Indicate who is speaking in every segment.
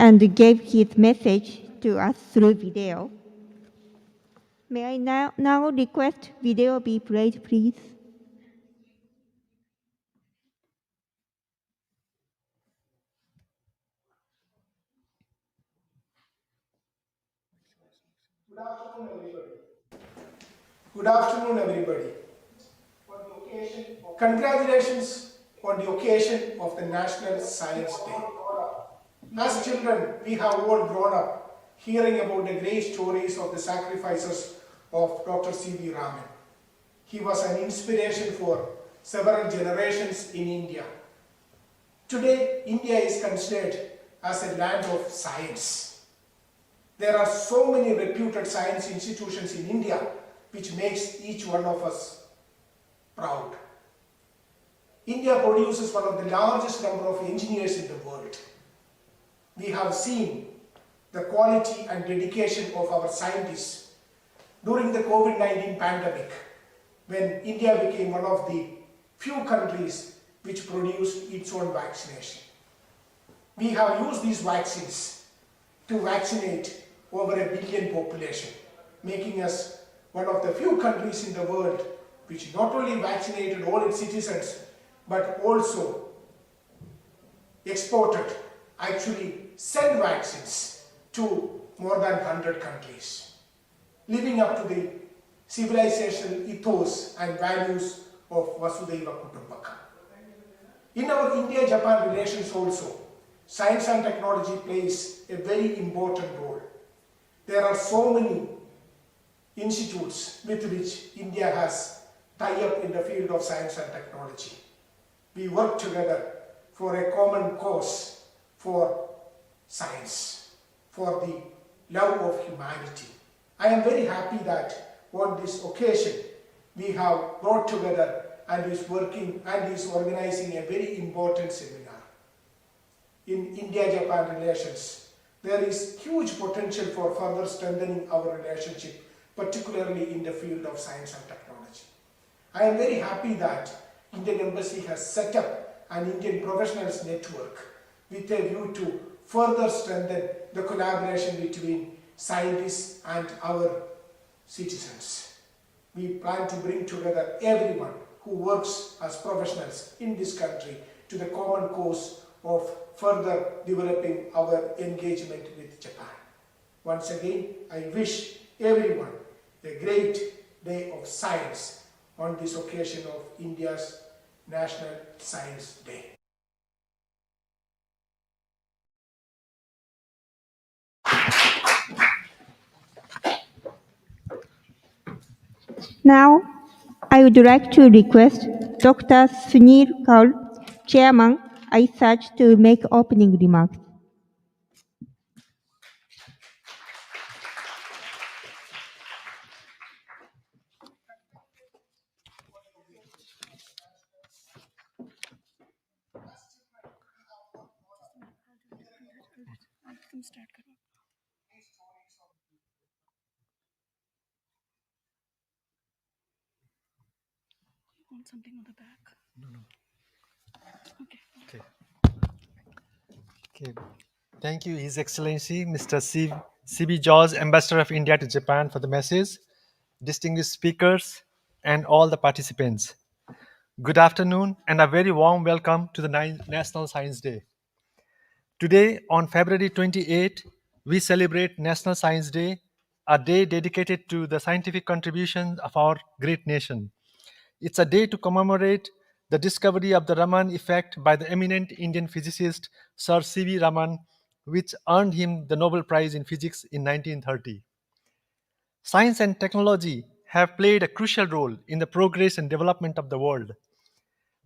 Speaker 1: and gave his message to us through video. May I now request video be played, please?
Speaker 2: Good afternoon, everybody. Congratulations on the occasion of the National Science Day. As children, we have all grown up hearing about the great stories of the sacrifices of Dr. C.V. Raman. He was an inspiration for several generations in India. Today, India is considered as a land of science. There are so many reputed science institutions in India which makes each one of us proud. India produces one of the largest number of engineers in the world. We have seen the quality and dedication of our scientists during the COVID-19 pandemic, when India became one of the few countries which produced its own vaccination. We have used these vaccines to vaccinate over 1 billion population, making us one of the few countries in the world which not only vaccinated all its citizens, but also exported, actually sent vaccines to more than 100 countries, living up to the civilizational ethos and values of Vasudhaiva Kutumbakam. In our India-Japan relations also, science and technology plays a very important role. There are so many institutes with which India has tie-up in the field of science and technology. We work together for a common cause for science, for the love of humanity. I am very happy that on this occasion we have brought together and is working and is organizing a very important seminar. In India-Japan relations, there is huge potential for further strengthening our relationship, particularly in the field of science and technology. I am very happy that Indian Embassy has set up an Indian Professionals Network with a view to further strengthen the collaboration between scientists and our citizens. We plan to bring together everyone who works as professionals in this country to the common cause of further developing our engagement with Japan. Once again, I wish everyone a great day of science on this occasion of India's National Science Day.
Speaker 1: Now, I would like to request Dr. Sunil Kaul, Chairman, iSearch, to make opening remarks.
Speaker 3: Want something on the back? No. Okay. Thank you, His Excellency, Mr. C.B. George, Ambassador of India to Japan, for the message, distinguished speakers, and all the participants. Good afternoon, and a very warm welcome to the National Science Day. Today, on February 28, we celebrate National Science Day, a day dedicated to the scientific contributions of our great nation. It's a day to commemorate the discovery of the Raman effect by the eminent Indian physicist Sir C.V. Raman, which earned him the Nobel Prize in Physics in 1930. Science and technology have played a crucial role in the progress and development of the world.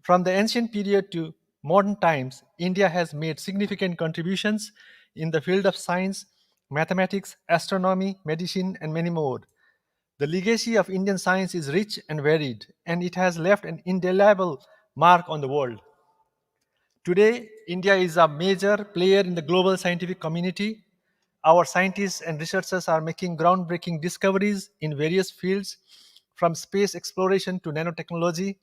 Speaker 3: From the ancient period to modern times, India has made significant contributions in the field of science, mathematics, astronomy, medicine, and many more. The legacy of Indian science is rich and varied, and it has left an indelible mark on the world. Today, India is a major player in the global scientific community. Our scientists and researchers are making groundbreaking discoveries in various fields, from space exploration to nanotechnology.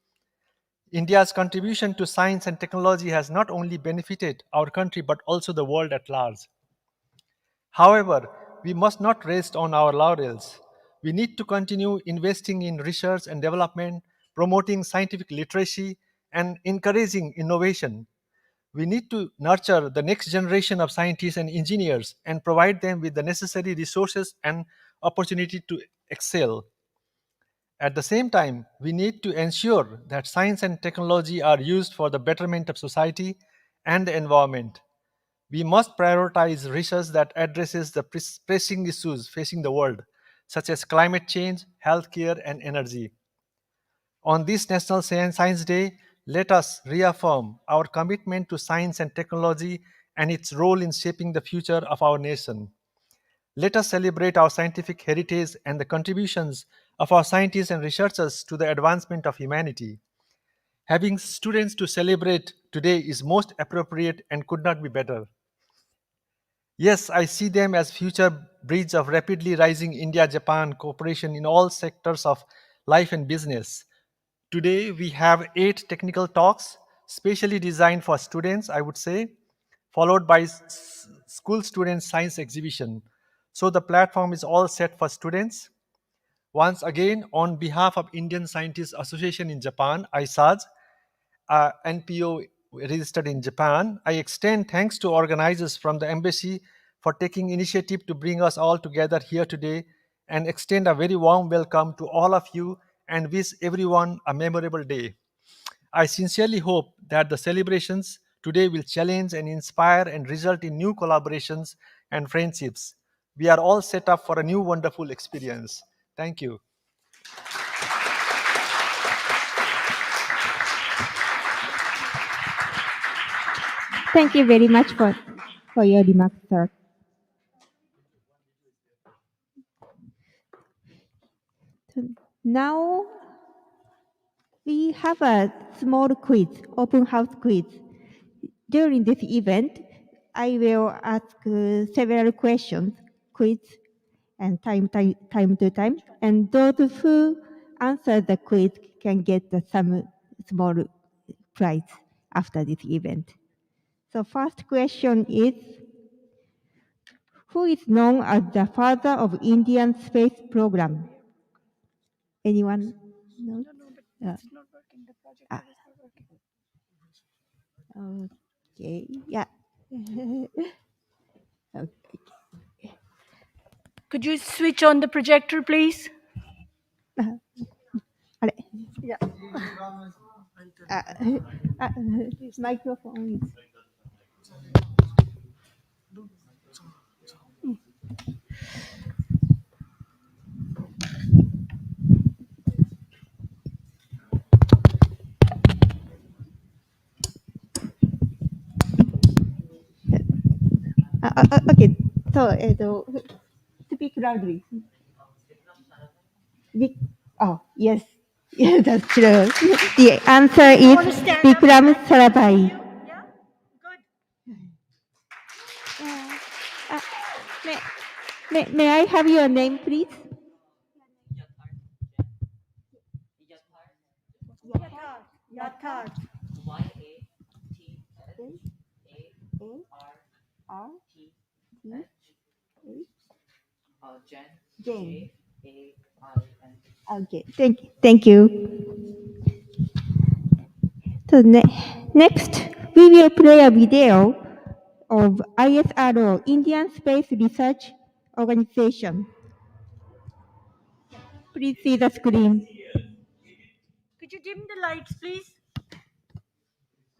Speaker 3: India's contribution to science and technology has not only benefited our country but also the world at large. However, we must not rest on our laurels. We need to continue investing in research and development, promoting scientific literacy, and encouraging innovation. We need to nurture the next generation of scientists and engineers and provide them with the necessary resources and opportunity to excel. At the same time, we need to ensure that science and technology are used for the betterment of society and the environment. We must prioritize research that addresses the pressing issues facing the world, such as climate change, healthcare, and energy. On this National Science Day, let us reaffirm our commitment to science and technology and its role in shaping the future of our nation. Let us celebrate our scientific heritage and the contributions of our scientists and researchers to the advancement of humanity. Having students to celebrate today is most appropriate and could not be better. Yes, I see them as future bridge of rapidly rising India-Japan cooperation in all sectors of life and business. Today we have 8 technical talks, specially designed for students, I would say, followed by school student science exhibition. So the platform is all set for students. Once again, on behalf of Indian Scientists Association in Japan, ISAJ, NPO registered in Japan, I extend thanks to organizers from the embassy for taking initiative to bring us all together here today and extend a very warm welcome to all of you and wish everyone a memorable day. I sincerely hope that the celebrations today will challenge and inspire and result in new collaborations and friendships. We are all set up for a new wonderful experience. Thank you.
Speaker 1: Thank you very much for your remarks, sir. Now we have a small quiz, open house quiz. During this event, I will ask several questions, quiz, and time to time. And those who answer the quiz can get some small prize after this event. So first question is, who is known as the father of Indian space program? Anyone knows? Ah, okay, yeah. Okay.
Speaker 4: Could you switch on the projector, please?
Speaker 1: あれ
Speaker 4: Yeah.
Speaker 1: マイクロフォン。Okay. So, speak loudly. Yes. Yeah, that's true. The answer is
Speaker 4: wanna stand up?
Speaker 1: Vikram Sarabhai.
Speaker 4: Yeah? Good.
Speaker 1: May I have your name, please?
Speaker 4: Yathar.
Speaker 1: Jane. Okay. Thank you. So next, we will play a video of ISRO, Indian Space Research Organization. Please see the screen.
Speaker 4: Could you dim the lights, please?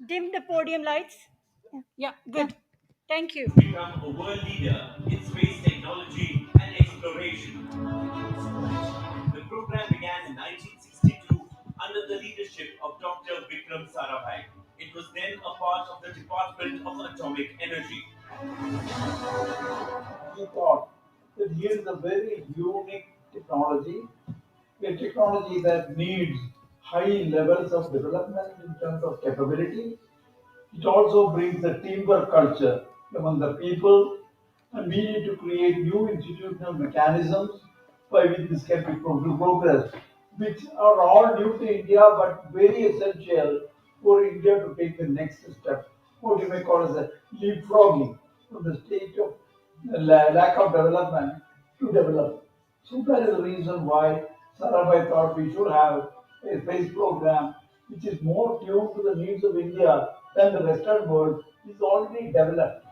Speaker 4: Dim the podium lights. Yeah, good. Thank you.
Speaker 5: Become a world leader in space technology and exploration. The program began in 1962 under the leadership of Dr. Vikram Sarabhai. It was then a part of the Department of Atomic Energy.
Speaker 6: He thought that here is a very unique technology, a technology that needs high levels of development in terms of capability. It also brings a teamwork culture among the people, and we need to create new institutional mechanisms by which this can be progressed, which are all new to India but very essential for India to take the next step, what you may call as a leapfrogging from the state of lack of development to develop. So that is the reason why Sarabhai thought we should have a space program which is more tuned to the needs of India than the Western world is already developed.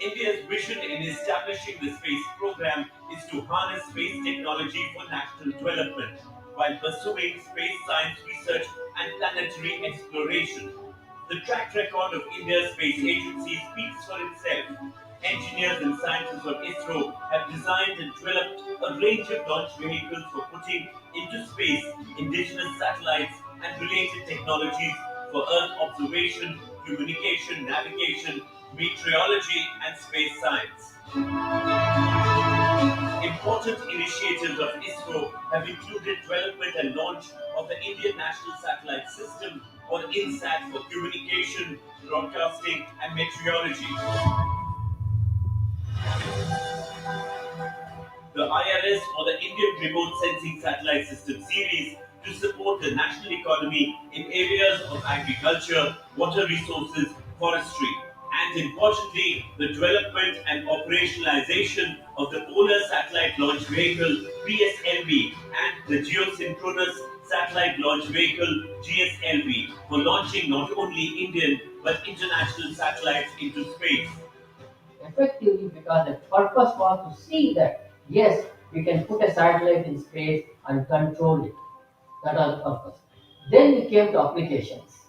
Speaker 5: India's vision in establishing the space program is to harness space technology for national development while pursuing space science research and planetary exploration. The track record of India's space agency speaks for itself. Engineers and scientists of ISRO have designed and developed a range of launch vehicles for putting into space indigenous satellites and related technologies for Earth observation, communication, navigation, meteorology, and space science. Important initiatives of ISRO have included development and launch of the Indian National Satellite System, or INSAT, for communication, broadcasting, and meteorology. The IRS, or the Indian Remote Sensing Satellite System series, to support the national economy in areas of agriculture, water resources, forestry, and importantly, the development and operationalization of the Polar Satellite Launch Vehicle (PSLV) and the Geosynchronous Satellite Launch Vehicle (GSLV) for launching not only Indian but international satellites into space.
Speaker 7: Effectively because the purpose was to see that yes, we can put a satellite in space and control it. That was the purpose. Then we came to applications.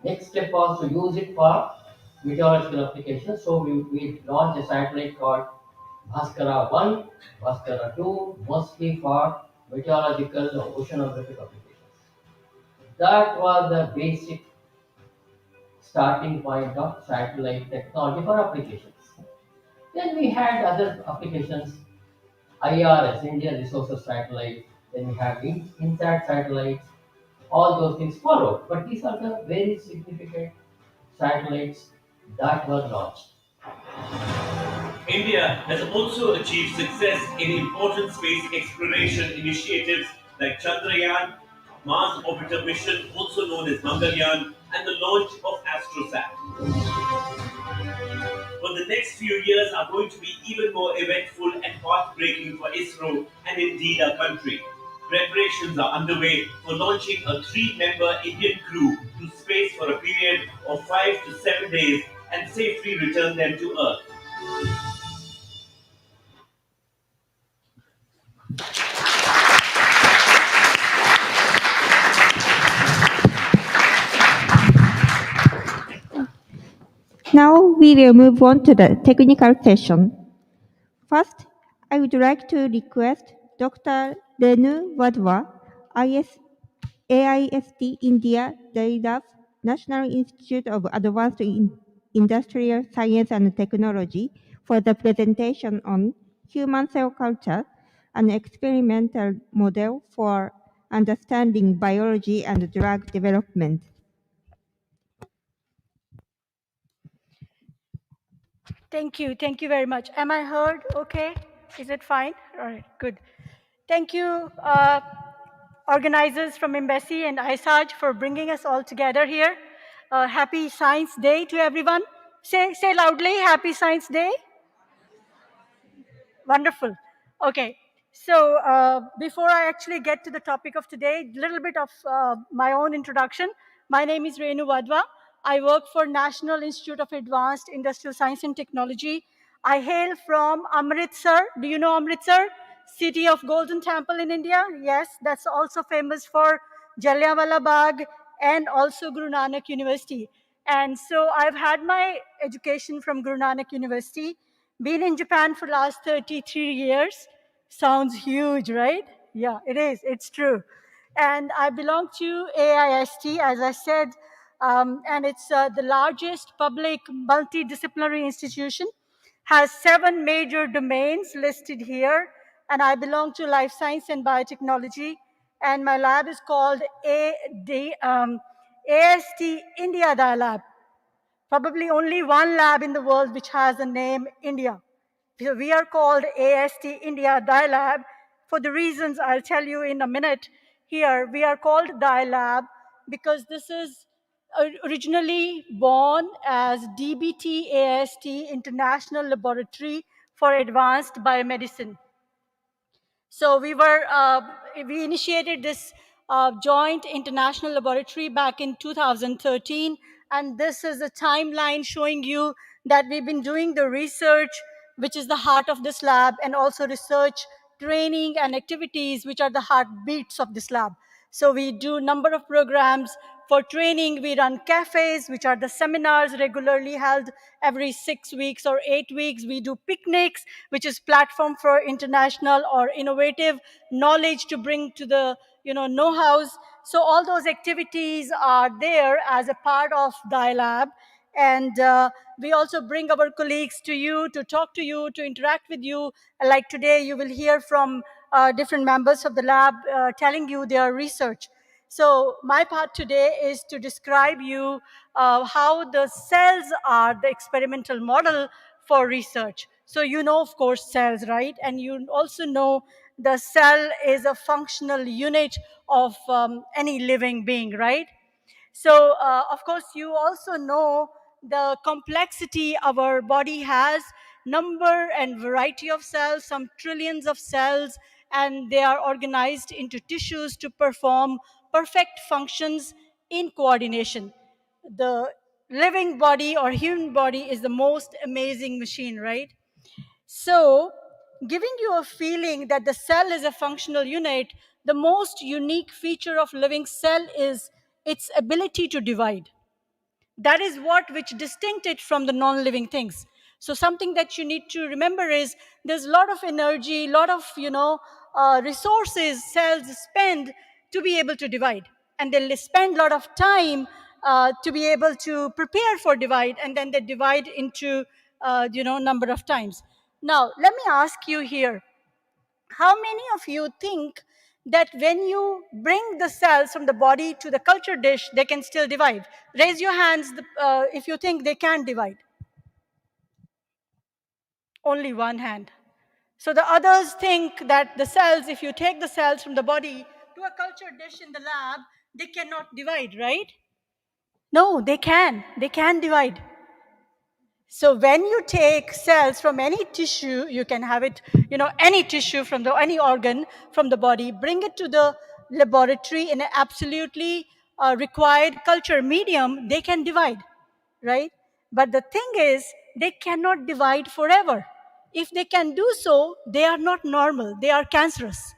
Speaker 7: Next step was to use it for meteorological applications. So we launched a satellite called Bhaskara 1, Bhaskara 2, mostly for meteorological oceanographic applications. That was the basic starting point of satellite technology for applications. Then we had other applications, IRS, Indian Resources Satellite, then we have INSAT satellites, all those things followed. But these are the very significant satellites that were launched.
Speaker 5: India has also achieved success in important space exploration initiatives like Chandrayaan, Mars Orbiter Mission, also known as Mangalyaan, and the launch of AstroSat. But the next few years are going to be even more eventful and path-breaking for ISRO and indeed our country. Preparations are underway for launching a three-member Indian crew to space for a period of 5 to 7 days and safely return them to Earth.
Speaker 1: Now we will move on to the technical session. First, I would like to request Dr. Renu Wadhwa, AIST India Dailab, National Institute of Advanced Industrial Science and Technology, for the presentation on human cell culture, an experimental model for understanding biology and drug development.
Speaker 4: Thank you. Thank you very much. Am I heard okay? Is it fine? All right, good. Thank you, organizers from Embassy and ISAJ, for bringing us all together here. Happy Science Day to everyone. Say loudly, Happy Science Day. Wonderful. Okay. So before I actually get to the topic of today, a little bit of my own introduction. My name is Renu Wadhwa. I work for National Institute of Advanced Industrial Science and Technology. I hail from Amritsar. Do you know Amritsar? City of Golden Temple in India. Yes, that's also famous for Jallianwala Bagh and also Guru Nanak University. And so I've had my education from Guru Nanak University. Been in Japan for last 33 years. Sounds huge, right? Yeah, it is. It's true. And I belong to AIST, as I said, and it's the largest public multidisciplinary institution, has 7 major domains listed here, and I belong to life science and biotechnology, and my lab is called AST India Dialab. Probably only one lab in the world which has the name India. So we are called AST India Dialab for the reasons I'll tell you in a minute. Here, we are called Dialab because this is originally born as DBT AST International Laboratory for advanced biomedicine. So we initiated this joint international laboratory back in 2013, and this is a timeline showing you that we've been doing the research, which is the heart of this lab, and also research, training, and activities, which are the heartbeats of this lab. So we do number of programs for training. We run cafes, which are the seminars regularly held every 6 weeks or 8 weeks. We do picnics, which is platform for international or innovative knowledge to bring to the know-hows. So all those activities are there as a part of DILAB. And we also bring our colleagues to you, to talk to you, to interact with you. Like today, you will hear from different members of the lab telling you their research. So my part today is to describe you how the cells are the experimental model for research. So you know, of course, cells, right? And you also know the cell is a functional unit of any living being, right? So, of course, you also know the complexity our body has, number and variety of cells, some trillions of cells, and they are organized into tissues to perform perfect functions in coordination. The living body or human body is the most amazing machine, right? So, giving you a feeling that the cell is a functional unit, the most unique feature of living cell is its ability to divide. That is what which distinct it from the non-living things. So something that you need to remember is there's a lot of energy, a lot of resources cells spend to be able to divide, and they'll spend a lot of time to be able to prepare for divide, and then they divide into number of times. Now let me ask you here, how many of you think that when you bring the cells from the body to the culture dish, they can still divide? Raise your hands if you think they can divide. Only one hand. So the others think that the cells, if you take the cells from the body to a culture dish in the lab, they cannot divide, right? No, they can. They can divide. So when you take cells from any tissue, you can have it, any tissue from any organ from the body, bring it to the laboratory in an absolutely required culture medium, they can divide, right? But the thing is, they cannot divide forever. If they can do so, they are not normal, they are cancerous.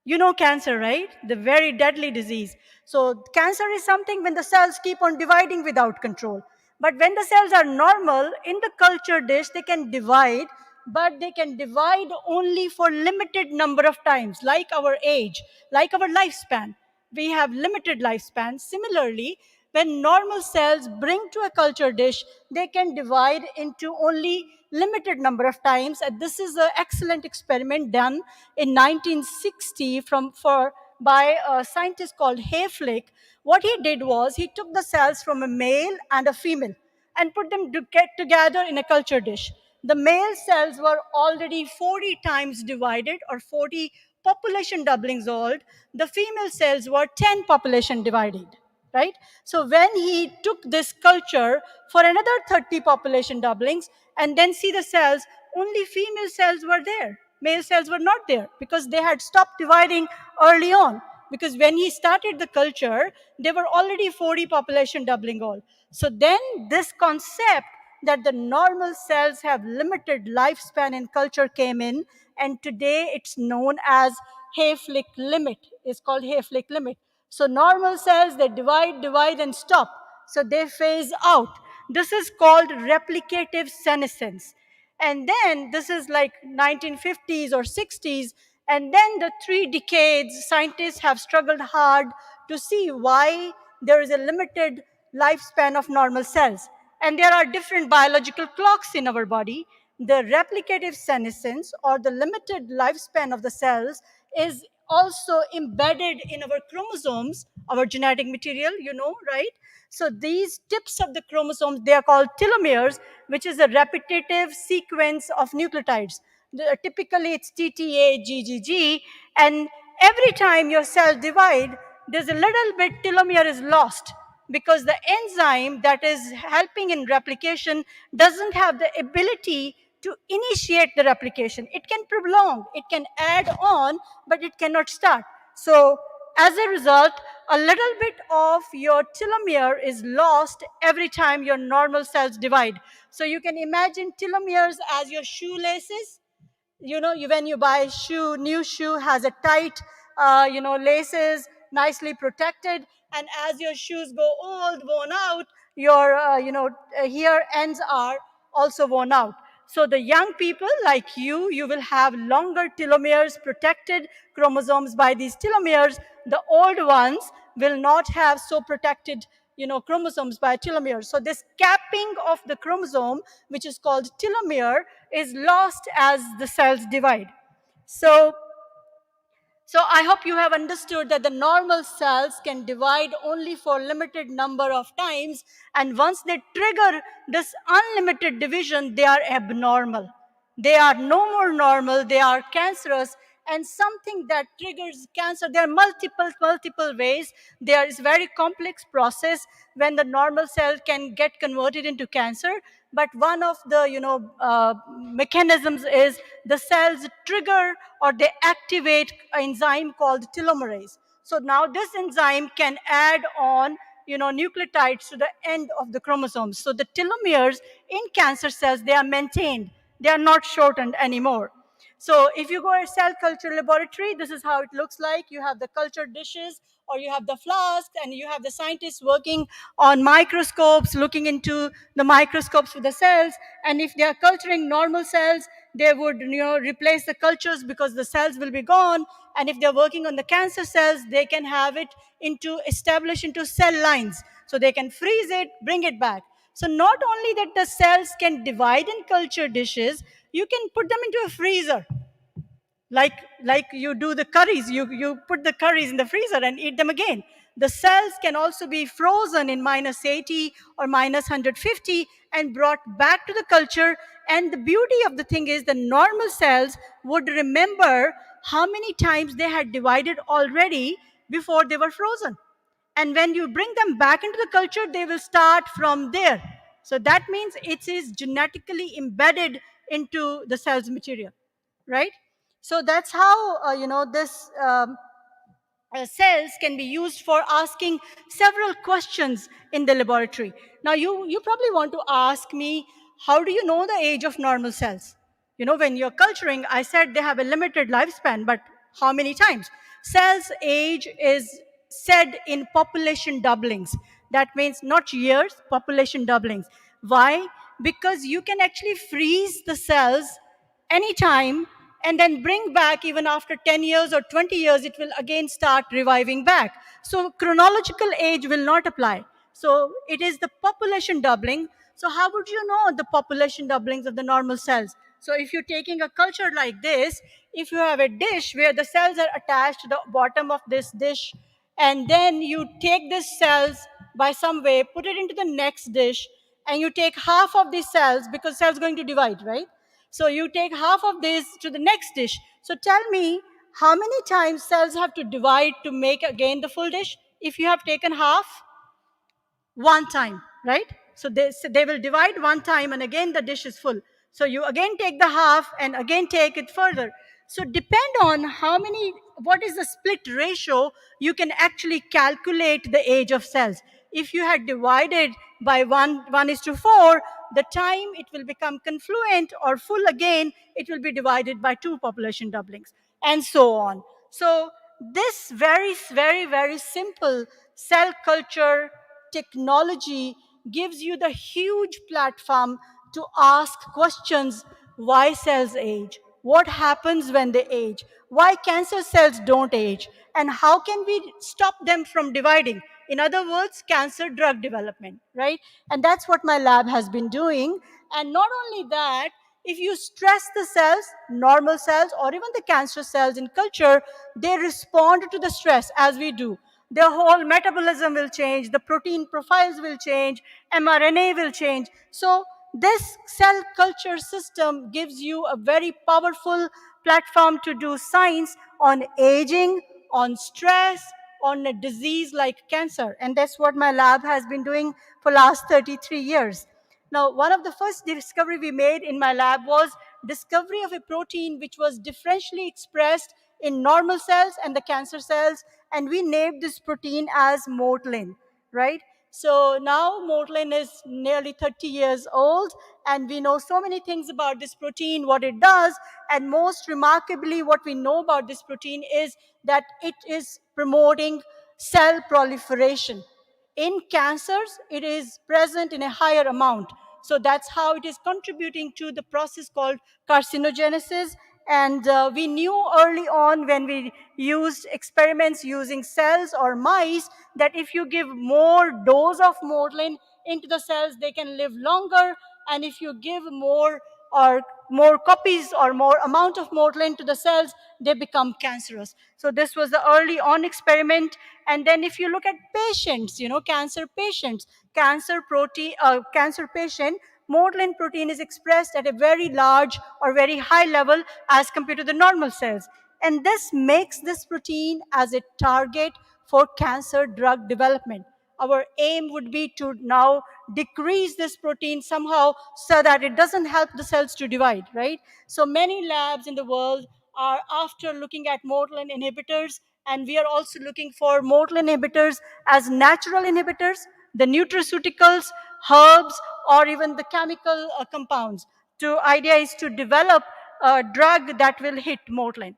Speaker 4: You know cancer, right? The very deadly disease. So cancer is something when the cells keep on dividing without control. But when the cells are normal, in the culture dish, they can divide, but they can divide only for limited number of times, like our age, like our lifespan. We have limited lifespan. Similarly, when normal cells bring to a culture dish, they can divide into only limited number of times. And this is an excellent experiment done in 1960 by a scientist called Hayflick. What he did was he took the cells from a male and a female and put them to get together in a culture dish. The male cells were already 40 times divided, or 40 population doublings old. The female cells were 10 population divided, right? So when he took this culture for another 30 population doublings and then see the cells, only female cells were there. Male cells were not there because they had stopped dividing early on. Because when he started the culture, they were already 40 population doubling old. So then this concept that the normal cells have limited lifespan in culture came in, and today it's known as Hayflick limit. It's called Hayflick limit. So normal cells, they divide, and stop. So they phase out. This is called replicative senescence. And then this is like 1950s or 60s. And then the 3 decades, scientists have struggled hard to see why there is a limited lifespan of normal cells. And there are different biological clocks in our body. The replicative senescence, or the limited lifespan of the cells, is also embedded in our chromosomes, our genetic material, right? So these tips of the chromosomes, they are called telomeres, which is a repetitive sequence of nucleotides. Typically, it's TTA, GGG, and every time your cell divide, there's a little bit telomere is lost because the enzyme that is helping in replication doesn't have the ability to initiate the replication. It can prolong, it can add on, but it cannot start. So as a result, a little bit of your telomere is lost every time your normal cells divide. So you can imagine telomeres as your shoelaces. When you buy a new shoe has a tight laces, nicely protected, and as your shoes go old, worn out, your here ends are also worn out. So the young people like you will have longer telomeres, protected chromosomes by these telomeres. The old ones will not have so protected chromosomes by telomeres. So this capping of the chromosome, which is called telomere, is lost as the cells divide. So I hope you have understood that the normal cells can divide only for limited number of times, and once they trigger this unlimited division, they are abnormal. They are no more normal, they are cancerous, and something that triggers cancer, there are multiple ways. There is very complex process when the normal cell can get converted into cancer, but one of the mechanisms is the cells trigger or they activate an enzyme called telomerase. So now this enzyme can add on nucleotides to the end of the chromosomes. So the telomeres in cancer cells, they are maintained, they are not shortened anymore. So if you go to a cell culture laboratory, this is how it looks like. You have the culture dishes, or you have the flask, and you have the scientists working on microscopes, looking into the microscopes with the cells. And if they are culturing normal cells, they would replace the cultures because the cells will be gone. And if they're working on the cancer cells, they can have it established into cell lines. So they can freeze it, bring it back. So not only that the cells can divide in culture dishes, you can put them into a freezer. Like you do the curries, you put the curries in the freezer and eat them again. The cells can also be frozen in -80 or -150 and brought back to the culture. And the beauty of the thing is the normal cells would remember how many times they had divided already before they were frozen. And when you bring them back into the culture, they will start from there. So that means it is genetically embedded into the cell's material, right? So that's how this cells can be used for asking several questions in the laboratory. Now you probably want to ask me, how do you know the age of normal cells? When you're culturing, I said they have a limited lifespan, but how many times? Cells age is said in population doublings. That means not years, population doublings. Why? Because you can actually freeze the cells anytime and then bring back. Even after 10 years or 20 years, it will again start reviving back. So chronological age will not apply. So it is the population doubling. So how would you know the population doublings of the normal cells? So if you're taking a culture like this, if you have a dish where the cells are attached to the bottom of this dish, and then you take these cells by some way, put it into the next dish, and you take half of these cells, because cells going to divide, right? So you take half of this to the next dish. So tell me, how many times cells have to divide to make again the full dish? If you have taken half, one time, right? So they will divide one time and again the dish is full. So you again take the half and again take it further. So depend on what is the split ratio, you can actually calculate the age of cells. If you had divided by 1:4, the time it will become confluent or full again, it will be divided by 2 population doublings, and so on. So this very simple cell culture technology gives you the huge platform to ask questions. Why cells age? What happens when they age? Why cancer cells don't age? And how can we stop them from dividing? In other words, cancer drug development, right? And that's what my lab has been doing. And not only that, if you stress the cells, normal cells, or even the cancer cells in culture, they respond to the stress as we do. Their whole metabolism will change, the protein profiles will change, mRNA will change. So this cell culture system gives you a very powerful platform to do science on aging, on stress, on a disease like cancer. And that's what my lab has been doing for last 33 years. Now, one of the first discovery we made in my lab was discovery of a protein which was differentially expressed in normal cells and the cancer cells, and we named this protein as mortlin, right? So now mortlin is nearly 30 years old, and we know so many things about this protein, what it does, and most remarkably, what we know about this protein is that it is promoting cell proliferation. In cancers, it is present in a higher amount. So that's how it is contributing to the process called carcinogenesis. And we knew early on when we used experiments using cells or mice that if you give more dose of mortlin into the cells, they can live longer. And if you give more or more copies or more amount of mortlin to the cells, they become cancerous. So this was the early on experiment. And then if you look at patients, cancer patients, cancer patient, mortlin protein is expressed at a very large or very high level as compared to the normal cells. And this makes this protein as a target for cancer drug development. Our aim would be to now decrease this protein somehow so that it doesn't help the cells to divide, right? So many labs in the world are after looking at mortlin inhibitors, and we are also looking for mortlin inhibitors as natural inhibitors, the nutraceuticals, herbs, or even the chemical compounds. The idea is to develop a drug that will hit mortlin.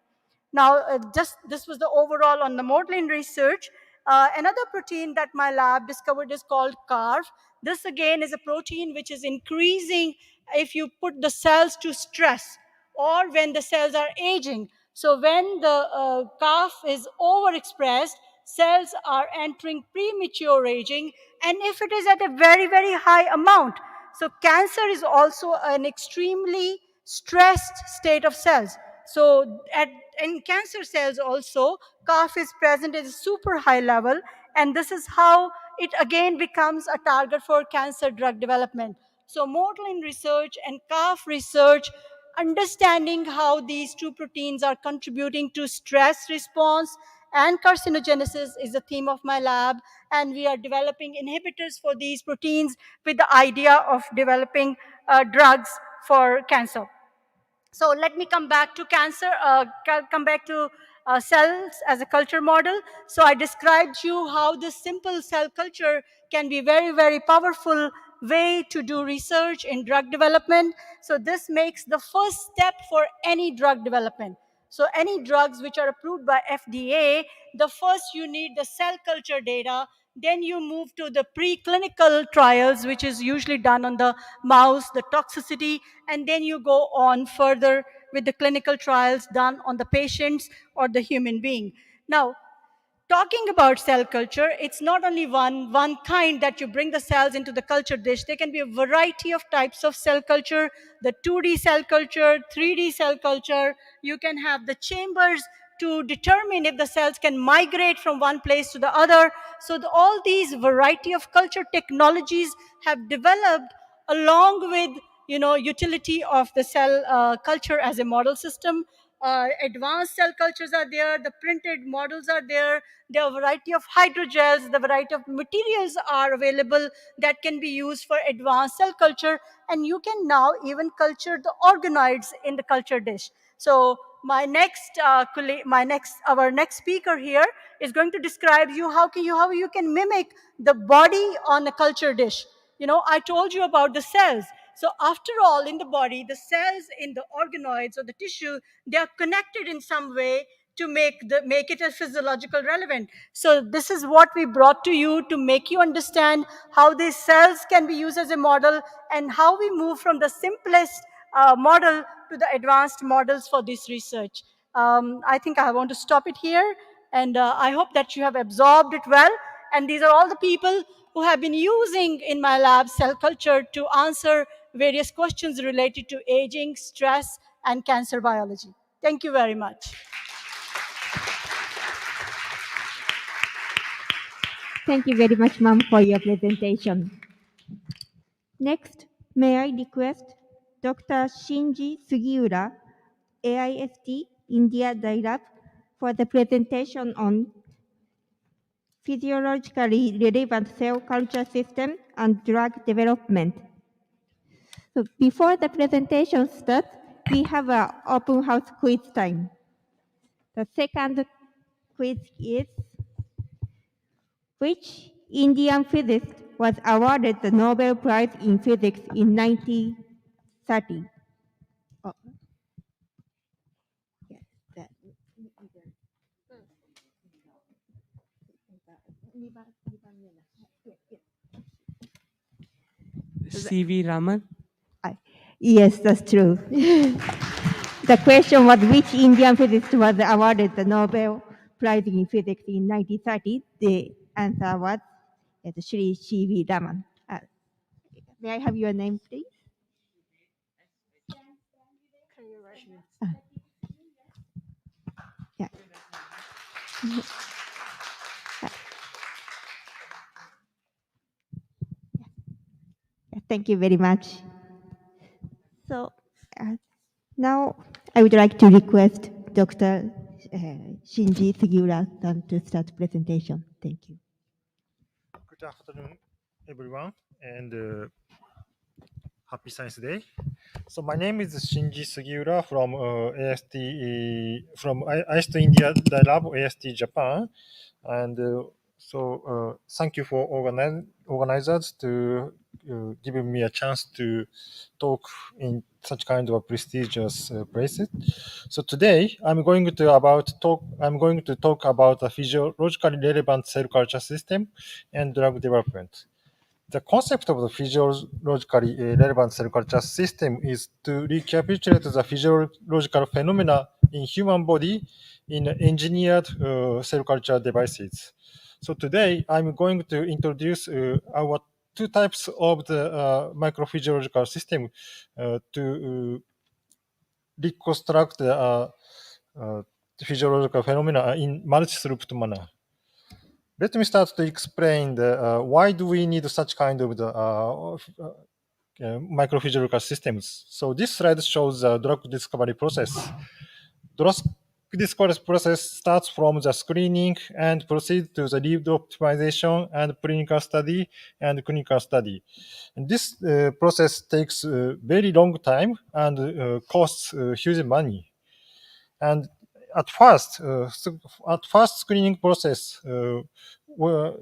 Speaker 4: Now, just this was the overall on the mortlin research. Another protein that my lab discovered is called CARF. This again is a protein which is increasing if you put the cells to stress or when the cells are aging. So when the CARF is overexpressed, cells are entering premature aging, and if it is at a very, very high amount. So cancer is also an extremely stressed state of cells. So in cancer cells also, CARF is present at a super high level, and this is how it again becomes a target for cancer drug development. So mortlin research and CARF research, understanding how these two proteins are contributing to stress response and carcinogenesis is the theme of my lab, and we are developing inhibitors for these proteins with the idea of developing drugs for cancer. So let me come back to cancer, come back to cells as a culture model. So I described you how this simple cell culture can be very, very powerful way to do research in drug development. So this makes the first step for any drug development. So any drugs which are approved by FDA, the first you need the cell culture data, then you move to the preclinical trials, which is usually done on the mouse, the toxicity, and then you go on further with the clinical trials done on the patients or the human being. Now, talking about cell culture, it's not only one kind that you bring the cells into the culture dish. There can be a variety of types of cell culture, the 2D cell culture, 3D cell culture. You can have the chambers to determine if the cells can migrate from one place to the other. So all these variety of culture technologies have developed along with utility of the cell culture as a model system. Advanced cell cultures are there, the printed models are there, there are a variety of hydrogels, the variety of materials are available that can be used for advanced cell culture, and you can now even culture the organoids in the culture dish. So our next speaker here is going to describe you how you can mimic the body on a culture dish. I told you about the cells. So after all, in the body, the cells in the organoids or the tissue, they are connected in some way to make it a physiological relevant. So this is what we brought to you to make you understand how these cells can be used as a model and how we move from the simplest model to the advanced models for this research. I think I want to stop it here, and I hope that you have absorbed it well. And these are all the people who have been using in my lab cell culture to answer various questions related to aging, stress, and cancer biology. Thank you very much.
Speaker 1: Thank you very much, ma'am, for your presentation. Next, may I request Dr. Shinji Sugiura, AIST India Dairab, for the presentation on physiologically relevant cell culture system and drug development. So before the presentation starts, we have an open house quiz time. The second quiz is, which Indian physicist was awarded the Nobel Prize in Physics in 1930? Oh. Yes, that.
Speaker 8: C.V. Raman.
Speaker 1: Yes, that's true. The question was, which Indian physicist was awarded the Nobel Prize in Physics in 1930? The answer was Shri C.V. Raman. May I have your name, please? Yeah. Thank you very much. So now I would like to request Dr. Shinji Sugiura-san to start presentation. Thank you.
Speaker 3: Good afternoon, everyone, and happy Science Day. So my name is Shinji Sugiura from AST India Lab, AST Japan, and thank you for organizers to give me a chance to talk in such kind of prestigious places. So today I'm going to talk about the physiologically relevant cell culture system and drug development. The concept of the physiologically relevant cell culture system is to recapitulate the physiological phenomena in human body in engineered cell culture devices. So today I'm going to introduce our two types of the microphysiological system to reconstruct the physiological phenomena in multi-throughput manner. Let me start to explain why do we need such kind of the microphysiological systems. So this slide shows the drug discovery process. Drug discovery process starts from the screening and proceeds to the lead optimization and clinical study and clinical study. And this process takes very long time and costs huge money. And at first screening process, where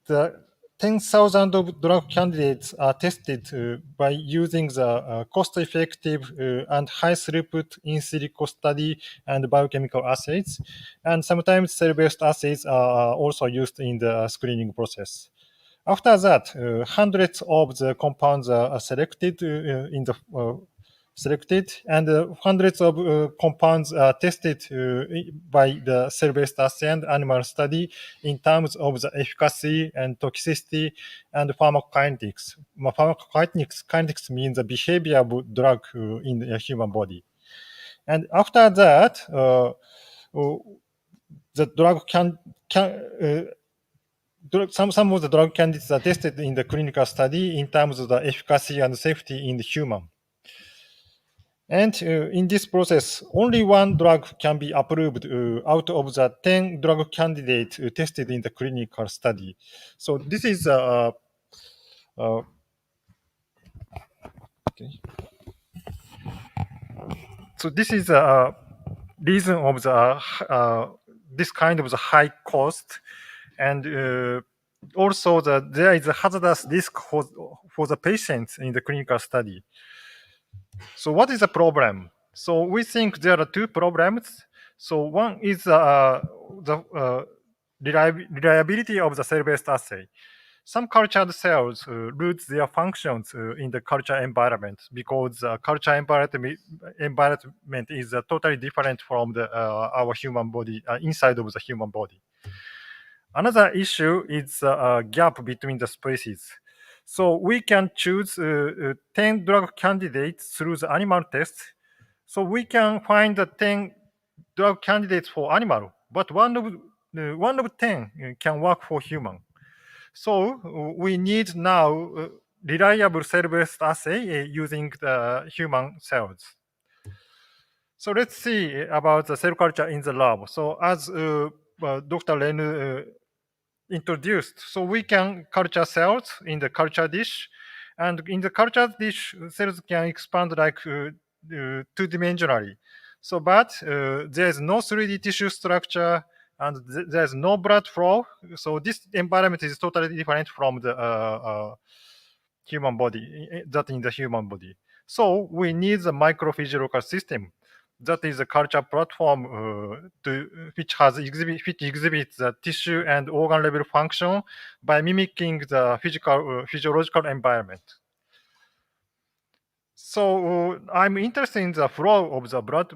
Speaker 3: the 10,000 of drug candidates are tested by using the cost-effective and high-throughput in silico study and biochemical assays, and sometimes cell-based assays are also used in the screening process. After that, hundreds of the compounds are selected and hundreds of compounds are tested by the cell-based assay and animal study in terms of the efficacy and toxicity and pharmacokinetics. Pharmacokinetics means the behavior of drug in the human body. And after that, the drug some of the drug candidates are tested in the clinical study in terms of the efficacy and safety in the human. And in this process, only one drug can be approved out of the 10 drug candidates tested in the clinical study. So this is okay. So this is a reason of the this kind of the high cost, and also there is a hazardous risk for the patients in the clinical study. So what is the problem? So we think there are two problems. So one is the reliability of the cell-based assay. Some cultured cells lose their functions in the culture environment because the culture environment is totally different from our human body, inside of the human body. Another issue is a gap between the species. So we can choose 10 drug candidates through the animal test. So we can find the 10 drug candidates for animal, but one of 10 can work for human. So we need now reliable cell-based assay using the human cells. So let's see about the cell culture in the lab. So as Dr. Renu introduced, so we can culture cells in the culture dish, And in the culture, these cells can expand like two-dimensionally. So, but there is no 3D tissue structure and there is no blood flow. So this environment is totally different from the human body, that in the human body. So we need the microphysiological system that is a culture platform which exhibits the tissue and organ level function by mimicking the physiological environment. So I'm interested in the flow of the blood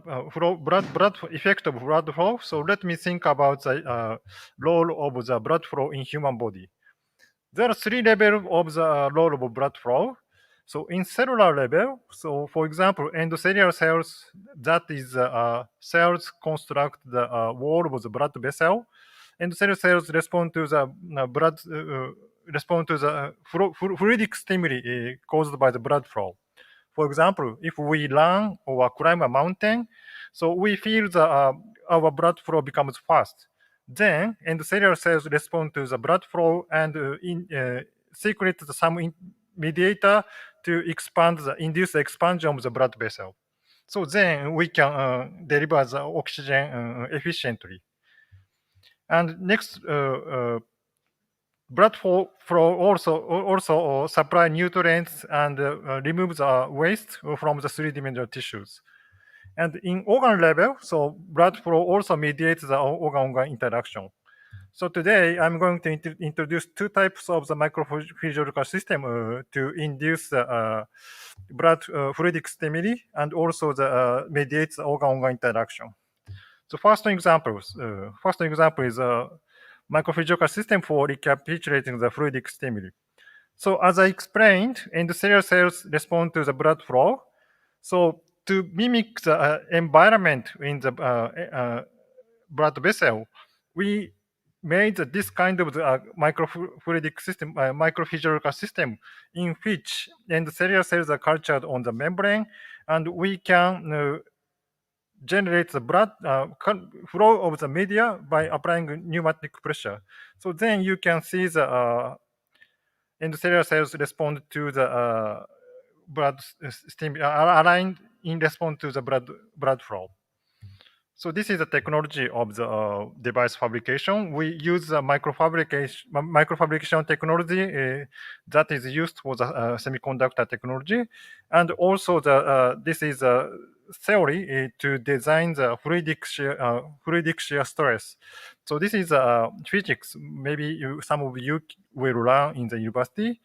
Speaker 3: effect of blood flow. So let me think about the role of the blood flow in human body. There are three levels of the role of blood flow. So in cellular level, so for example, endothelial cells, that is cells construct the wall of the blood vessel. Endothelial cells respond to the fluidic stimuli caused by the blood flow. For example, if we run or climb a mountain, so we feel our blood flow becomes fast. Then endothelial cells respond to the blood flow and secrete some mediator to induce the expansion of the blood vessel. So then we can deliver the oxygen efficiently. And next, blood flow also supply nutrients and remove the waste from the three-dimensional tissues. And in organ level, so blood flow also mediates the organ-organ interaction. So today I'm going to introduce two types of the microphysiological system to induce the blood fluidic stimuli and also the mediates the organ-organ interaction. So first example is microphysiological system for recapitulating the fluidic stimuli. So as I explained, endothelial cells respond to the blood flow. So to mimic the environment in the blood vessel, we made this kind of microfluidic system, microphysiological system, in which endothelial cells are cultured on the membrane, and we can generate the blood flow of the media by applying pneumatic pressure. So then you can see the endothelial cells respond to the blood aligned in response to the blood flow. So this is the technology of the device fabrication. We use the microfabrication technology that is used for the semiconductor technology, and also this is a theory to design the fluidic shear stress. So this is physics. Maybe some of you will learn in the university.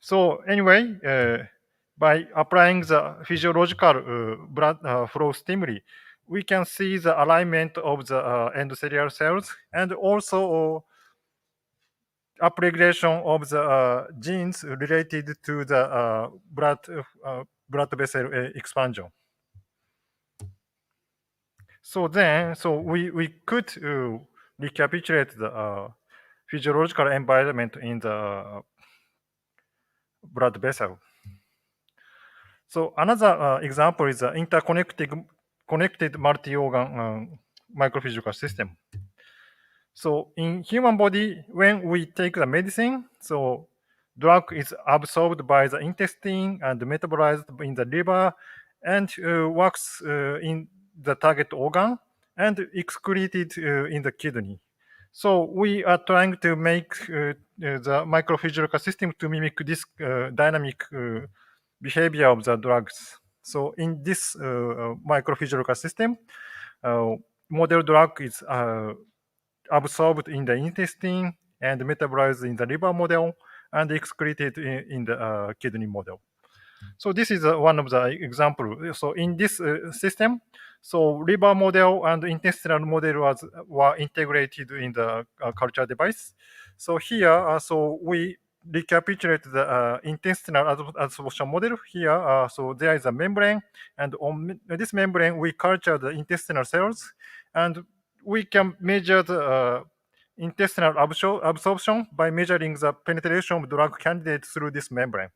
Speaker 3: So anyway, by applying the physiological blood flow stimuli, we can see the alignment of the endothelial cells and also upregulation of the genes related to the blood vessel expansion. So we could recapitulate the physiological environment in the blood vessel. So another example is the connected multi-organ microphysiological system. So in human body, when we take the medicine, so drug is absorbed by the intestine and metabolized in the liver and works in the target organ and excreted in the kidney. So we are trying to make the microphysiological system to mimic this dynamic behavior of the drugs. So in this microphysiological system, model drug is absorbed in the intestine and metabolized in the liver model and excreted in the kidney model. So this is one of the examples. So in this system, so liver model and intestinal model were integrated in the culture device. So here, so we recapitulate the intestinal adsorption model here. So there is a membrane, and on this membrane, we culture the intestinal cells, and we can measure the intestinal absorption by measuring the penetration of drug candidate through this membrane.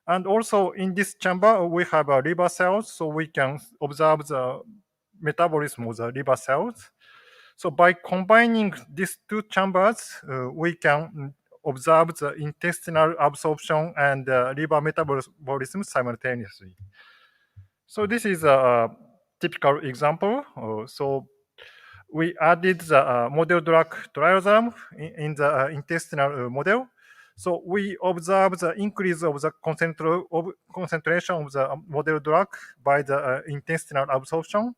Speaker 3: And also in this chamber, we have liver cells, so we can observe the metabolism of the liver cells. So by combining these two chambers, we can
Speaker 9: observe the intestinal absorption and liver metabolism simultaneously. So this is a typical example. So we added the model drug triazole in the intestinal model. So we observe the increase of the concentration of the model drug by the intestinal absorption.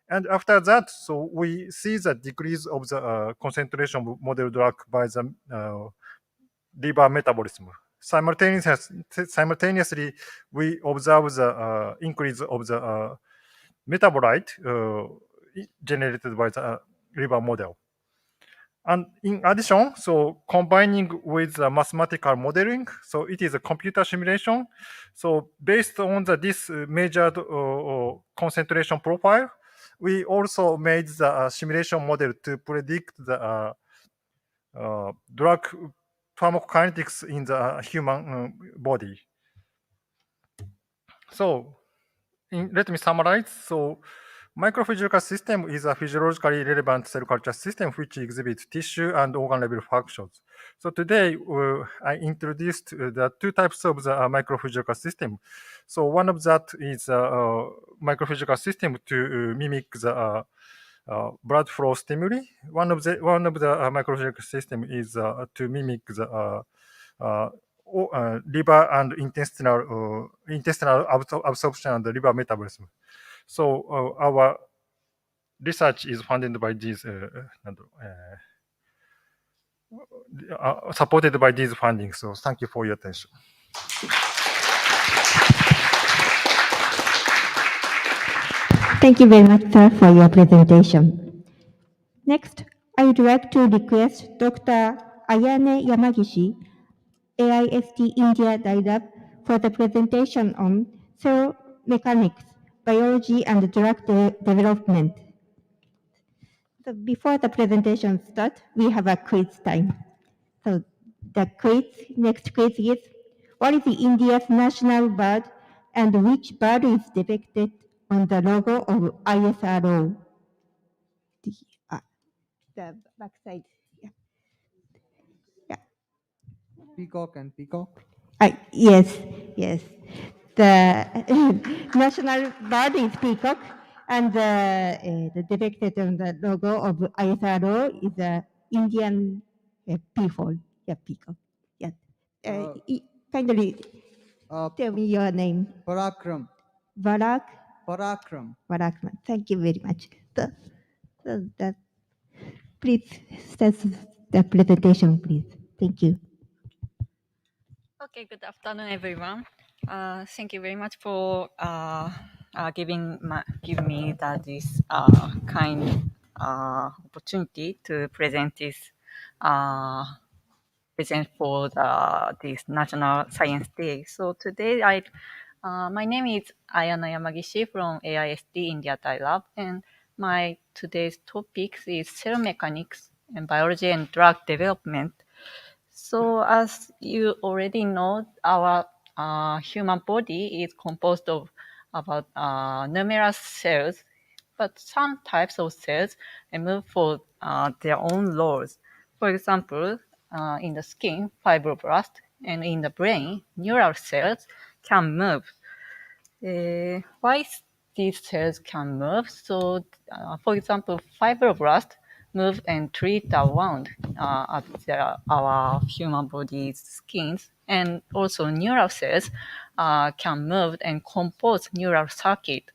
Speaker 9: And after that, so we see the decrease of the concentration of model drug by the liver metabolism. Simultaneously, we observe the increase of the metabolite generated by the liver model. And in addition, so combining with the mathematical modeling, so it is a computer simulation. So based on this measured concentration profile, we also made the simulation model to predict the drug pharmacokinetics in the human body. So let me summarize. So microphysiological system is a physiologically relevant cell culture system which exhibits tissue and organ level functions. So today I introduced the two types of the microphysiological system. So one of that is microphysiological system to mimic the blood flow stimuli. One of the microphysiological system is to mimic the liver and intestinal absorption and liver metabolism. So our research is funded by these, supported by these fundings. So thank you for your attention.
Speaker 1: Thank you very much, sir, for your presentation. Next, I would like to request Dr. Ayane Yamagishi, AIST India Dialab, for the presentation on cell mechanics, biology, and drug development. So before the presentation starts, we have a quiz time. So the next quiz is, what is India's national bird and which bird is depicted on the logo of ISRO? The backside. Yeah. Yeah.
Speaker 10: Peacock and peacock.
Speaker 1: Yes. The national bird is peacock, and the depicted on the logo of ISRO is the Indian peafowl. Yeah, peacock. Yeah. Kindly tell me your name.
Speaker 10: Parakram.
Speaker 1: Parakram. Thank you very much. Please start the presentation, please. Thank you.
Speaker 11: Okay, good afternoon, everyone. Thank you very much for giving me this kind opportunity to present this for this National Science Day. So today, my name is Ayana Yamagishi from AIST India Dialab, and my today's topic is cell mechanics and biology and drug development. So as you already know, our human body is composed of about numerous cells, but some types of cells move for their own roles. For example, in the skin, fibroblast, and in the brain, neural cells can move. Why these cells can move? So, for example, fibroblast move and treat a wound at our human body's skins, and also neural cells can move and compose neural circuit.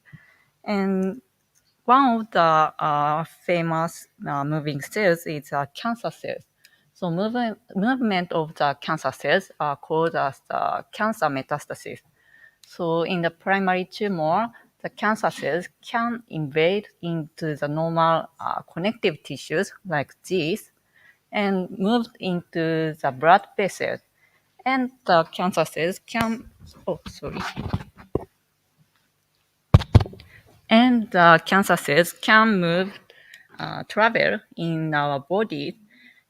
Speaker 11: And one of the famous moving cells is cancer cells. So movement of the cancer cells are called as cancer metastasis. So in the primary tumor, the cancer cells can invade into the normal connective tissues like these and move into the blood vessels. And the cancer cells can, and the cancer cells can travel in our body,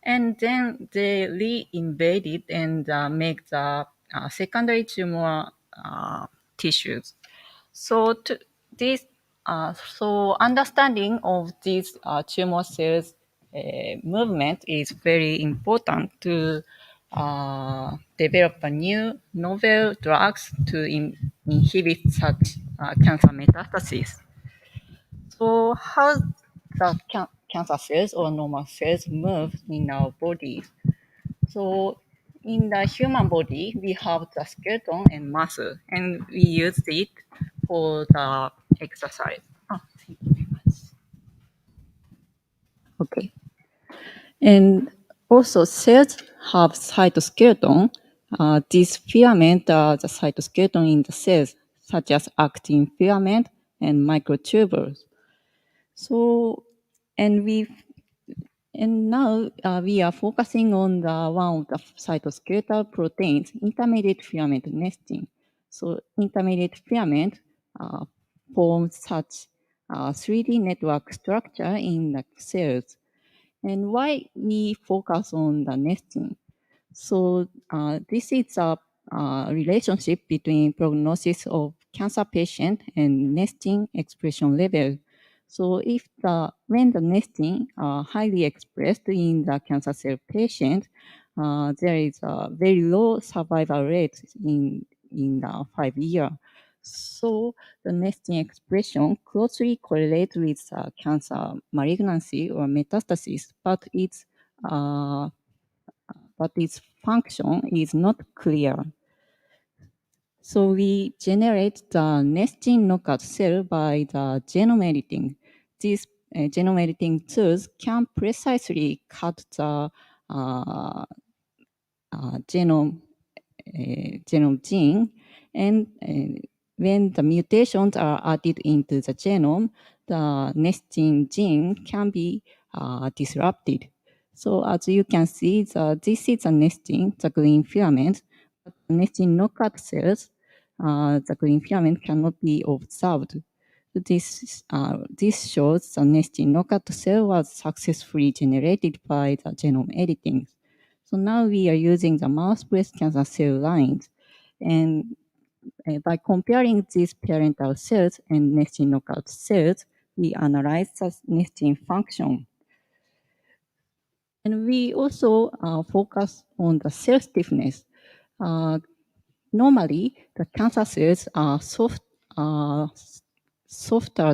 Speaker 11: and then they re-invade it and make the secondary tumor tissues. So so understanding of these tumor cells movement is very important to develop a new novel drugs to inhibit such cancer metastasis. So how the cancer cells or normal cells move in our body? So in the human body, we have the skeleton and muscle, and we use it for the exercise. Oh, thank you very much. Okay. And also cells have cytoskeleton. These filaments are the cytoskeleton in the cells, such as actin filament and microtubules. So, and now we are focusing on the one of the cytoskeletal proteins, intermediate filament nestin. So intermediate filament forms such 3D network structure in the cells. And why we focus on the nesting? So this is a relationship between prognosis of cancer patient and nesting expression level. So when the nesting are highly expressed in the cancer cell patient, there is a very low survival rate in 5 years. So the nesting expression closely correlates with cancer malignancy or metastasis, but its function is not clear. So we generate the nesting knockout cell by the genome editing. These genome editing tools can precisely cut the genome gene, and when the mutations are added into the genome, the nesting gene can be disrupted. So as you can see, this is a nesting, the green filament. But the nesting knockout cells, the green filament cannot be observed. This shows the nesting knockout cell was successfully generated by the genome editing. So now we are using the mouse breast cancer cell lines. And by comparing these parental cells and nesting knockout cells, we analyze the nesting function. And we also focus on the cell stiffness. Normally, the cancer cells are softer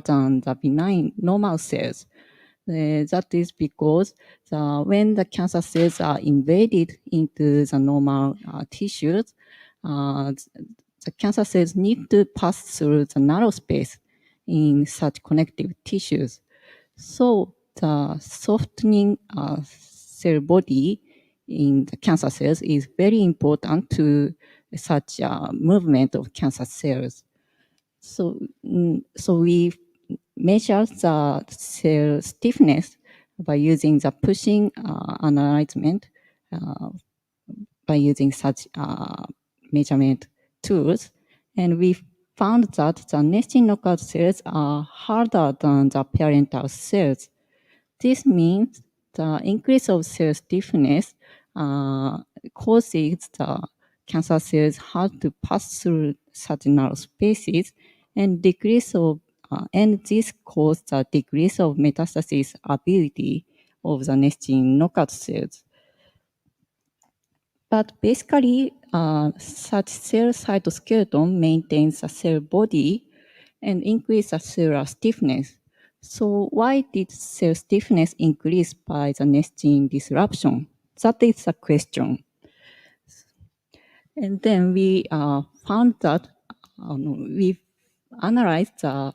Speaker 11: than the benign normal cells. That is because when the cancer cells are invaded into the normal tissues, the cancer cells need to pass through the narrow space in such connective tissues. So the softening cell body in the cancer cells is very important to such movement of cancer cells. So we measure the cell stiffness by using the pushing analyzement by using such measurement tools. And we found that the nesting knockout cells are harder than the parental cells. This means the increase of cell stiffness causes the cancer cells hard to pass through such narrow spaces, and this causes the decrease of metastasis ability of the nesting knockout cells. But basically, such cell cytoskeleton maintains the cell body and increases the cellular stiffness. So why did cell stiffness increase by the nesting disruption? That is the question. And then we found that we analyzed the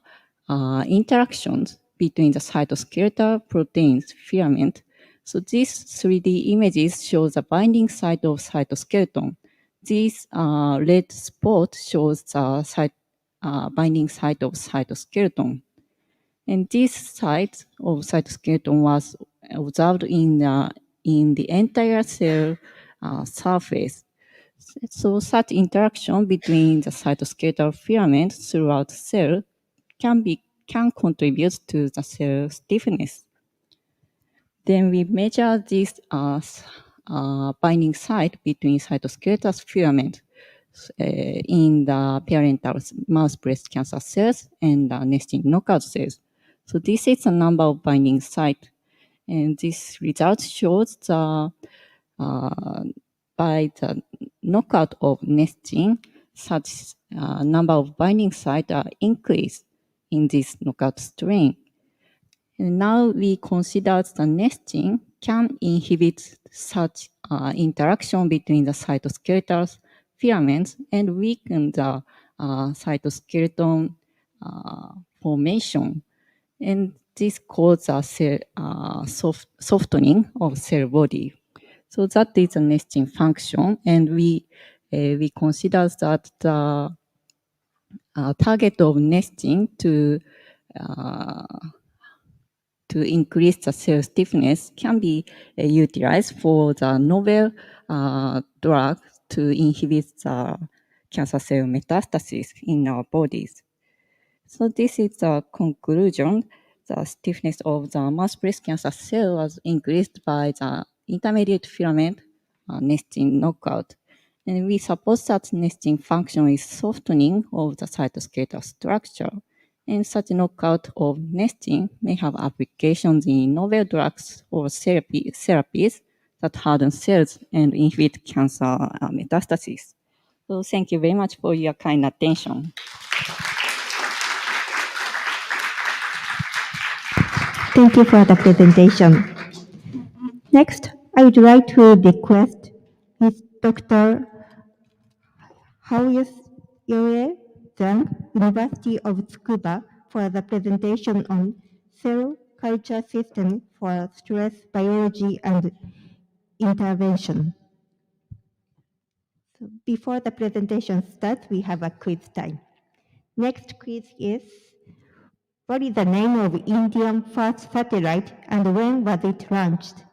Speaker 11: interactions between the cytoskeletal proteins filament. So these 3D images show the binding site of cytoskeleton. This red spot shows the binding site of cytoskeleton. And this site of cytoskeleton was observed in the entire cell surface. So such interaction between the cytoskeletal filament throughout the cell can contribute to the cell stiffness. Then we measure this binding site between cytoskeletal filament in the parental mouse breast cancer cells and the nesting knockout cells. So this is the number of binding sites, and this result shows the by the knockout of nestin, such number of binding sites are increased in this knockout strain. And now we consider the nestin can inhibit such interaction between the cytoskeletal filaments and weaken the cytoskeleton formation. And this causes a cell, softening of cell body. So that is a nesting function, and we consider that the target of nesting to increase the cell stiffness can be utilized for the novel drug to inhibit the cancer cell metastasis in our bodies. So this is the conclusion. The stiffness of the mouse breast cancer cell was increased by the intermediate filament nesting knockout. And we suppose that nesting function is softening of the cytoskeletal structure. And such knockout of nesting may have applications in novel drugs or therapies that harden cells and inhibit cancer metastasis. So thank you very much for your kind attention.
Speaker 1: Thank you for the presentation. Next, I would like to request Ms. Dr. Haoyus Yoe Zhang, University of Tsukuba, for the presentation on cell culture system for stress biology and intervention. So before the presentation starts, we have a quiz time. Next quiz is, what is the name of Indian first satellite and when was it launched?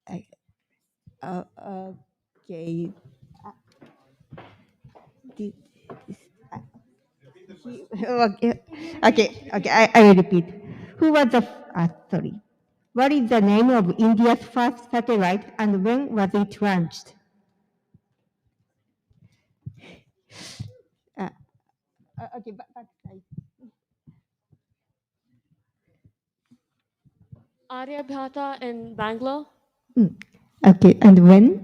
Speaker 1: Okay. Okay, I will repeat. Who was the, sorry. What is the name of India's first satellite and when was it launched? Okay, backside.
Speaker 12: Aryabhata in Bangalore.
Speaker 1: Okay, and when?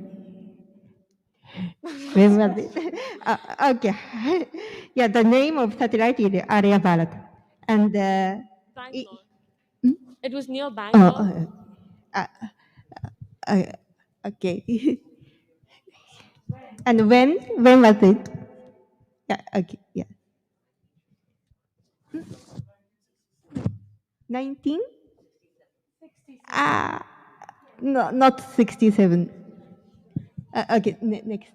Speaker 1: When was it? Okay. Yeah, the name of satellite is Aryabharat. And
Speaker 12: Bangalore. It was near Bangalore.
Speaker 1: Okay. And when was it? Yeah, okay, yeah. 19? No, not 67. Okay, next.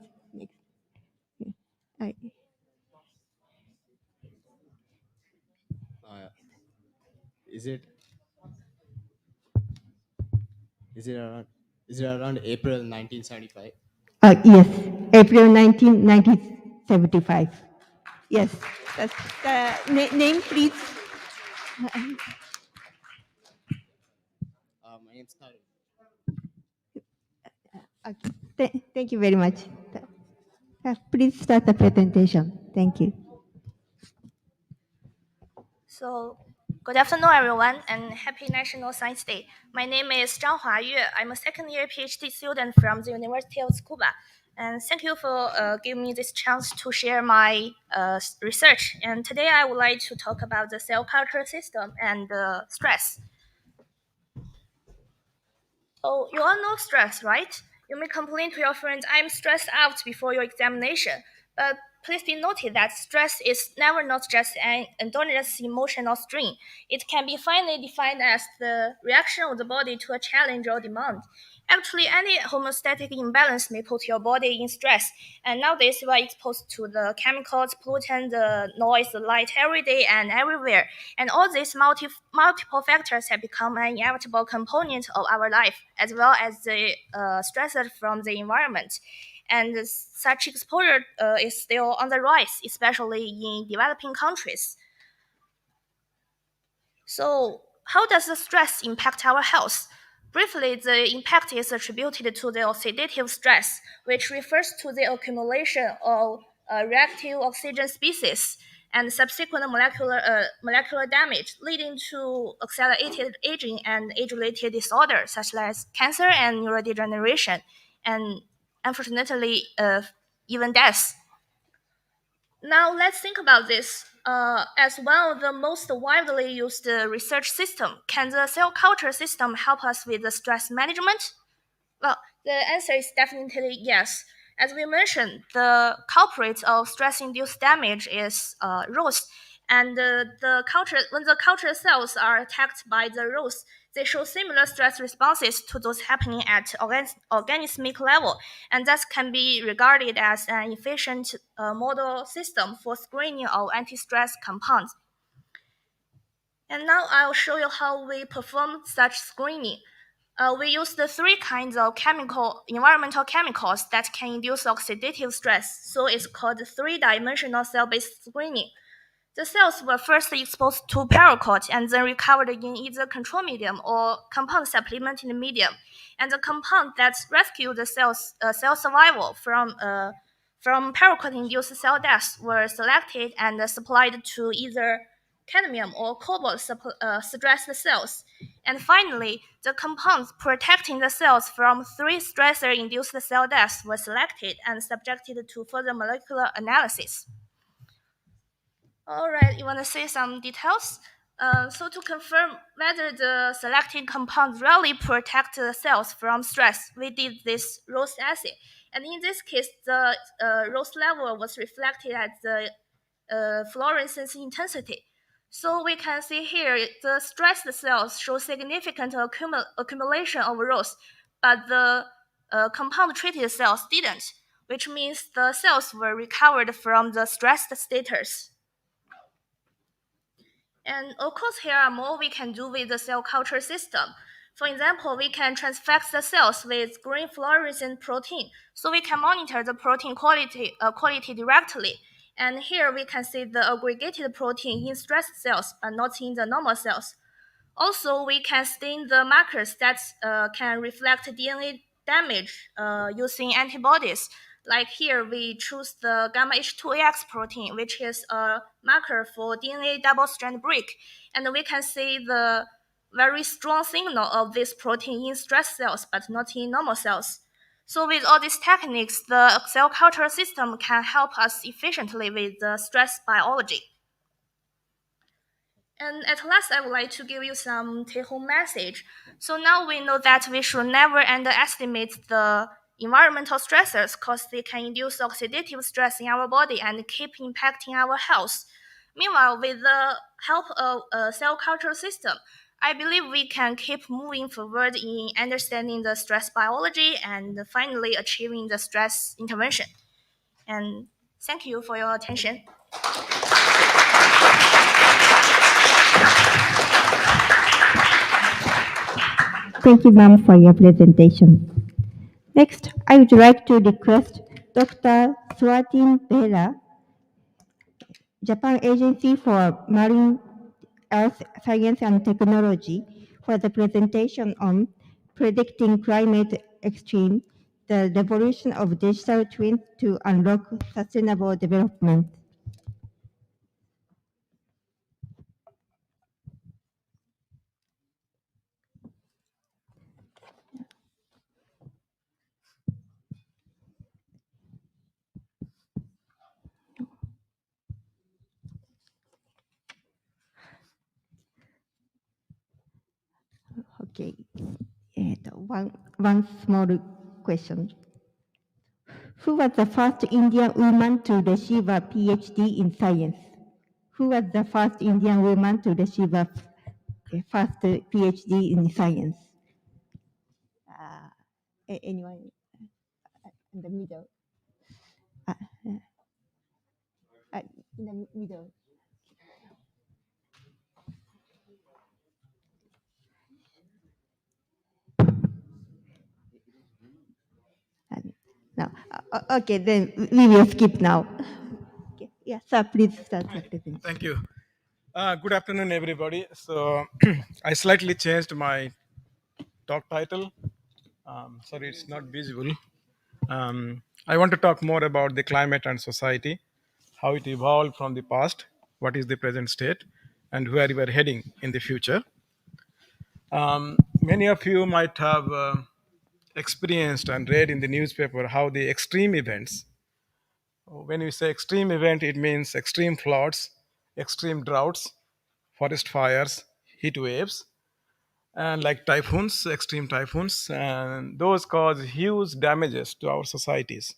Speaker 13: Is it around April 1975?
Speaker 1: Yes, April 1975. Yes, that's the name, please.
Speaker 13: My name's Karan.
Speaker 1: Okay. Thank you very much. Please start the presentation. Thank you.
Speaker 14: So, good afternoon, everyone, and happy National Science Day. My name is Zhang Huayue. I'm a second-year PhD student from the University of Tsukuba. And thank you for giving me this chance to share my research. And today I would like to talk about the cell culture system and stress. Oh, you all know stress, right? You may complain to your friends, I'm stressed out before your examination. But please be noted that stress is never not just an endogenous emotional strain. It can be finally defined as the reaction of the body to a challenge or demand. Actually, any homeostatic imbalance may put your body in stress. And nowadays, we are exposed to the chemicals, pollutants, the noise, the light every day and everywhere. And all these multiple factors have become an inevitable component of our life, as well as the stresses from the environment. And such exposure is still on the rise, especially in developing countries. So, how does the stress impact our health? Briefly, the impact is attributed to the oxidative stress, which refers to the accumulation of reactive oxygen species and subsequent molecular damage, leading to accelerated aging and age-related disorders such as cancer and neurodegeneration. and unfortunately, even death. Now let's think about this. As one of the most widely used research system, can the cell culture system help us with the stress management? Well, the answer is definitely yes. As we mentioned, the culprit of stress-induced damage is ROS, and when the culture cells are attacked by the ROS, they show similar stress responses to those happening at organismic level, and that can be regarded as an efficient model system for screening of anti-stress compounds. And now I'll show you how we perform such screening. We use the three kinds of environmental chemicals that can induce oxidative stress, so it's called three-dimensional cell-based screening. The cells were first exposed to paraquat and then recovered in either control medium or compound supplementing medium. And the compound that rescued the cell survival from paraquat-induced cell death were selected and supplied to either cadmium or cobalt stressed cells. And finally, the compounds protecting the cells from three stressor-induced cell deaths were selected and subjected to further molecular analysis. All right, you want to see some details? So to confirm whether the selected compounds really protect the cells from stress, we did this ROS assay. And in this case, the ROS level was reflected at the fluorescence intensity. So we can see here the stressed cells show significant accumulation of ROS, but the compound treated cells didn't, which means the cells were recovered from the stressed status. And of course, here are more we can do with the cell culture system. For example, we can transfect the cells with green fluorescent protein, so we can monitor the protein quality directly. And here we can see the aggregated protein in stressed cells, but not in the normal cells. Also, we can stain the markers that can reflect DNA damage using antibodies. Like here, we choose the gamma H2AX protein, which is a marker for DNA double-strand break. And we can see the very strong signal of this protein in stress cells, but not in normal cells. So with all these techniques, the cell culture system can help us efficiently with the stress biology. And at last, I would like to give you some take-home message. So now we know that we should never underestimate the environmental stressors because they can induce oxidative stress in our body and keep impacting our health. Meanwhile, with the help of a cell culture system, I believe we can keep moving forward in understanding the stress biology and finally achieving the stress intervention. And thank you for your attention.
Speaker 1: Thank you, ma'am, for your presentation. Next, I would like to request Dr. Swatin Behra, Japan Agency for Marine Earth Science and Technology, for the presentation on predicting climate extreme, the revolution of digital twins to unlock sustainable development. Okay, one small question. Who was the first Indian woman to receive a PhD in science? Who was the first Indian woman to receive a first PhD in science? Anyone in the middle? In the middle. No. Okay, then we will skip now. Okay. Yeah, sir, please start the presentation.
Speaker 15: Thank you. Good afternoon, everybody. So I slightly changed my talk title. Sorry, it's not visible. I want to talk more about the climate and society, how it evolved from the past, what is the present state, and where we are heading in the future. Many of you might have experienced and read in the newspaper how the extreme events, when we say extreme event, it means extreme floods, extreme droughts, forest fires, heat waves, and like typhoons, extreme typhoons, and those cause huge damages to our societies.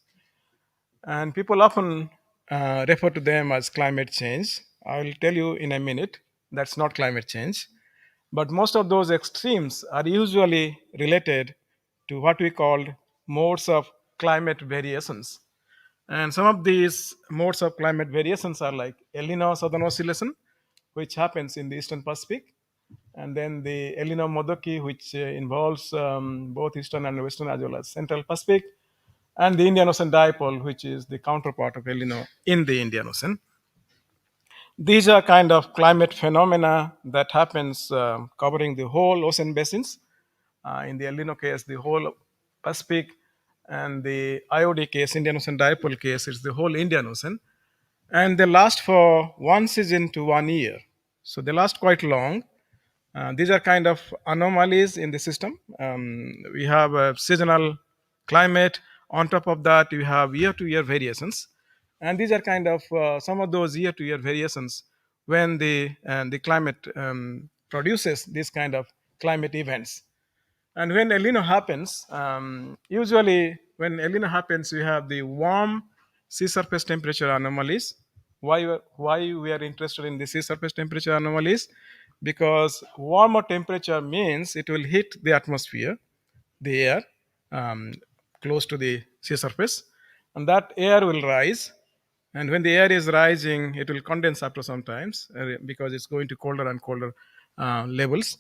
Speaker 15: And people often refer to them as climate change. I'll tell you in a minute that's not climate change. But most of those extremes are usually related to what we call modes of climate variations. And some of these modes of climate variations are like El Nino Southern Oscillation, which happens in the Eastern Pacific, and then the El Nino Modoki, which involves both Eastern and Western as well as Central Pacific, and the Indian Ocean Dipole, which is the counterpart of El Nino in the Indian Ocean. These are kind of climate phenomena that happens covering the whole ocean basins. In the El Nino case, the whole Pacific, and the IOD case, Indian Ocean Dipole case, it's the whole Indian Ocean. And they last for one season to 1 year. So they last quite long. These are kind of anomalies in the system. We have a seasonal climate. On top of that, you have year-to-year variations. And these are kind of some of those year-to-year variations when the climate produces these kind of climate events. And when El Nino happens, usually when El Nino happens, we have the warm sea surface temperature anomalies. Why we are interested in the sea surface temperature anomalies? Because warmer temperature means it will hit the atmosphere, the air, close to the sea surface, and that air will rise. And when the air is rising, it will condense after some times because it's going to colder and colder levels.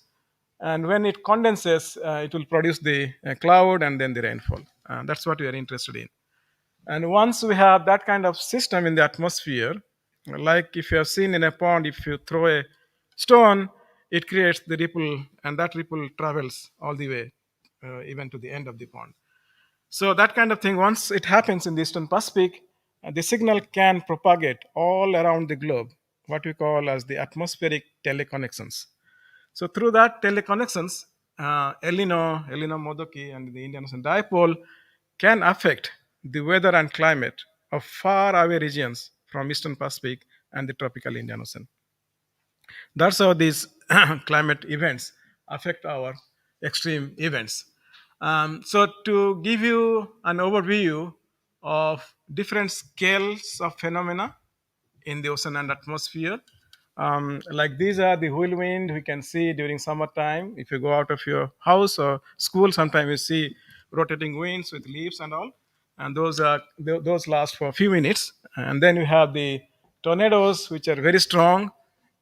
Speaker 15: And when it condenses, it will produce the cloud and then the rainfall. That's what we are interested in. And once we have that kind of system in the atmosphere, like if you have seen in a pond, if you throw a stone, it creates the ripple, and that ripple travels all the way, even to the end of the pond. So that kind of thing, once it happens in the Eastern Pacific, the signal can propagate all around the globe, what we call as the atmospheric teleconnections. So through that teleconnections, El Nino Modoki, and the Indian Ocean Dipole can affect the weather and climate of far away regions from Eastern Pacific and the tropical Indian Ocean. That's how these climate events affect our extreme events. So to give you an overview of different scales of phenomena in the ocean and atmosphere, like these are the whirlwind we can see during summertime. If you go out of your house or school, sometimes you see rotating winds with leaves and all, and those last for a few minutes. And then you have the tornadoes, which are very strong.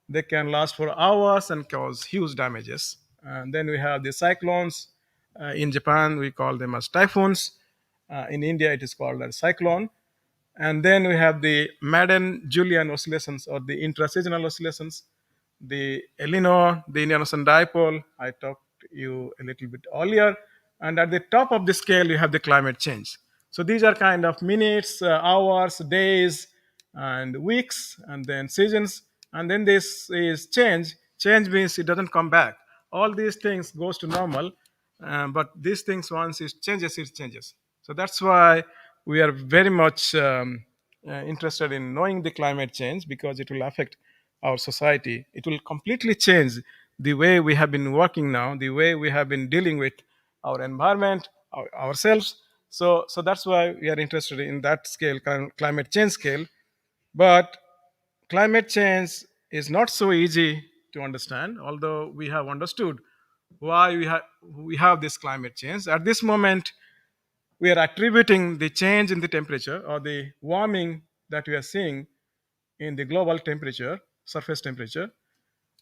Speaker 15: They can last for hours and cause huge damages. And then we have the cyclones. In Japan, we call them as typhoons. In India, it is called a cyclone. And then we have the Madden-Julian oscillations, or the intraseasonal oscillations, the El Nino, the Indian Ocean Dipole, I talked to you a little bit earlier. And at the top of the scale, you have the climate change. So these are kind of minutes, hours, days, and weeks, and then seasons. And then this is change. Change means it doesn't come back. All these things goes to normal, but these things, once it changes, it changes. So that's why we are very much interested in knowing the climate change, because it will affect our society. It will completely change the way we have been working now, the way we have been dealing with our environment, ourselves. So that's why we are interested in that scale, climate change scale. But climate change is not so easy to understand, although we have understood why we have this climate change. At this moment, we are attributing the change in the temperature, or the warming that we are seeing in the global temperature, surface temperature,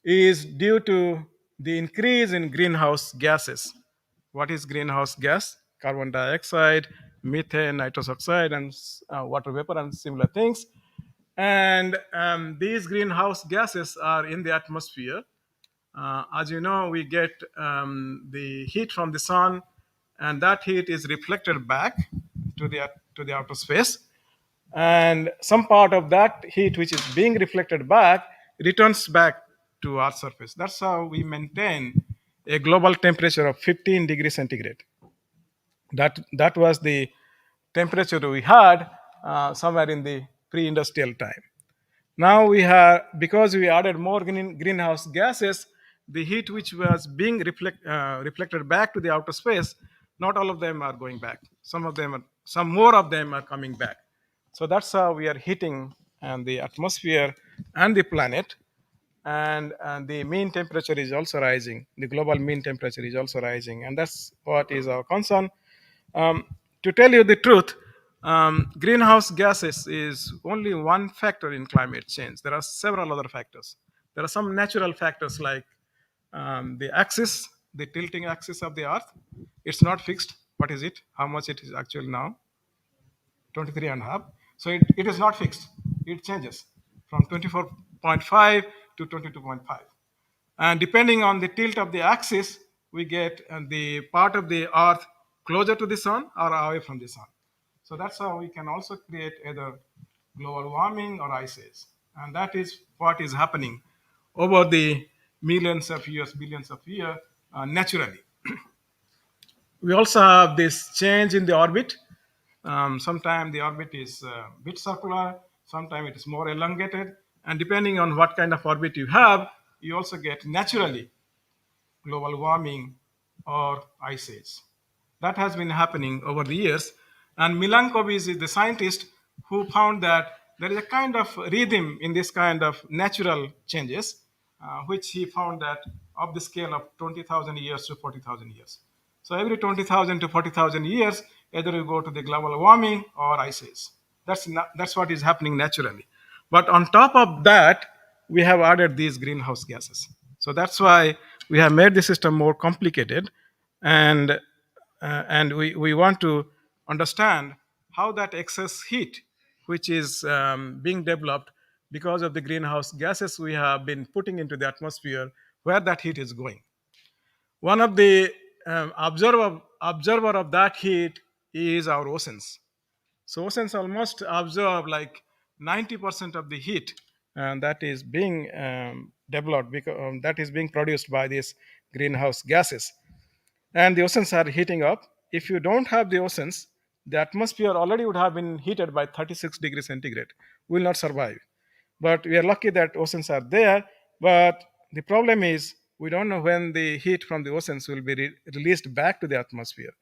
Speaker 15: is due to the increase in greenhouse gases. What is greenhouse gas? Carbon dioxide, methane, nitrous oxide, and water vapor, and similar things. And these greenhouse gases are in the atmosphere. As you know, we get the heat from the sun, and that heat is reflected back to the outer space. And some part of that heat, which is being reflected back, returns back to Earth's surface. That's how we maintain a global temperature of 15 degrees centigrade. That was the temperature we had somewhere in the pre-industrial time. Now we have, because we added more greenhouse gases, the heat which was being reflected back to the outer space, not all of them are going back. Some more of them are coming back. So that's how we are heating the atmosphere and the planet, and the mean temperature is also rising. The global mean temperature is also rising, and that's what is our concern. Um, to tell you the truth, greenhouse gases is only one factor in climate change. There are several other factors. There are some natural factors like the axis, the tilting axis of the Earth. It's not fixed. What is it? How much it is actually now? 23 and a half. So it is not fixed. It changes from 24.5 to 22.5. And depending on the tilt of the axis, we get the part of the Earth closer to the sun or away from the sun. So that's how we can also create either global warming or ice age. And that is what is happening over the millions of years, billions of years, naturally. We also have this change in the orbit. Sometimes the orbit is a bit circular, sometimes it is more elongated. And depending on what kind of orbit you have, you also get naturally global warming or ice age. That has been happening over the years. And Milankovitch is the scientist who found that there is a kind of rhythm in this kind of natural changes, which he found that of the scale of 20,000 years to 40,000 years. So every 20,000 to 40,000 years, either you go to the global warming or ice age. That's what is happening naturally. But on top of that, we have added these greenhouse gases. So that's why we have made the system more complicated, and we want to understand how that excess heat, which is being developed because of the greenhouse gases we have been putting into the atmosphere, where that heat is going. One of the observer of that heat is our oceans. So oceans almost absorb like 90% of the heat that is being developed, because that is being produced by these greenhouse gases. And the oceans are heating up. If you don't have the oceans, the atmosphere already would have been heated by 36 degrees centigrade. We will not survive. But we are lucky that oceans are there. But the problem is we don't know when the heat from the oceans will be released back to the atmosphere.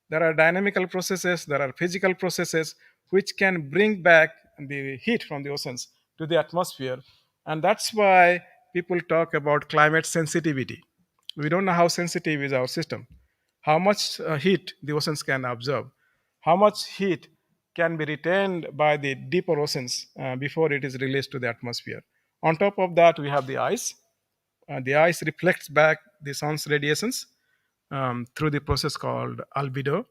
Speaker 15: There are dynamical processes, there are physical processes which can bring back the heat from the oceans to the atmosphere. And that's why people talk about climate sensitivity. We don't know how sensitive is our system, how much heat the oceans can absorb, how much heat can be retained by the deeper oceans before it is released to the atmosphere. On top of that, we have the ice. The ice reflects back the sun's radiations through the process called albedo.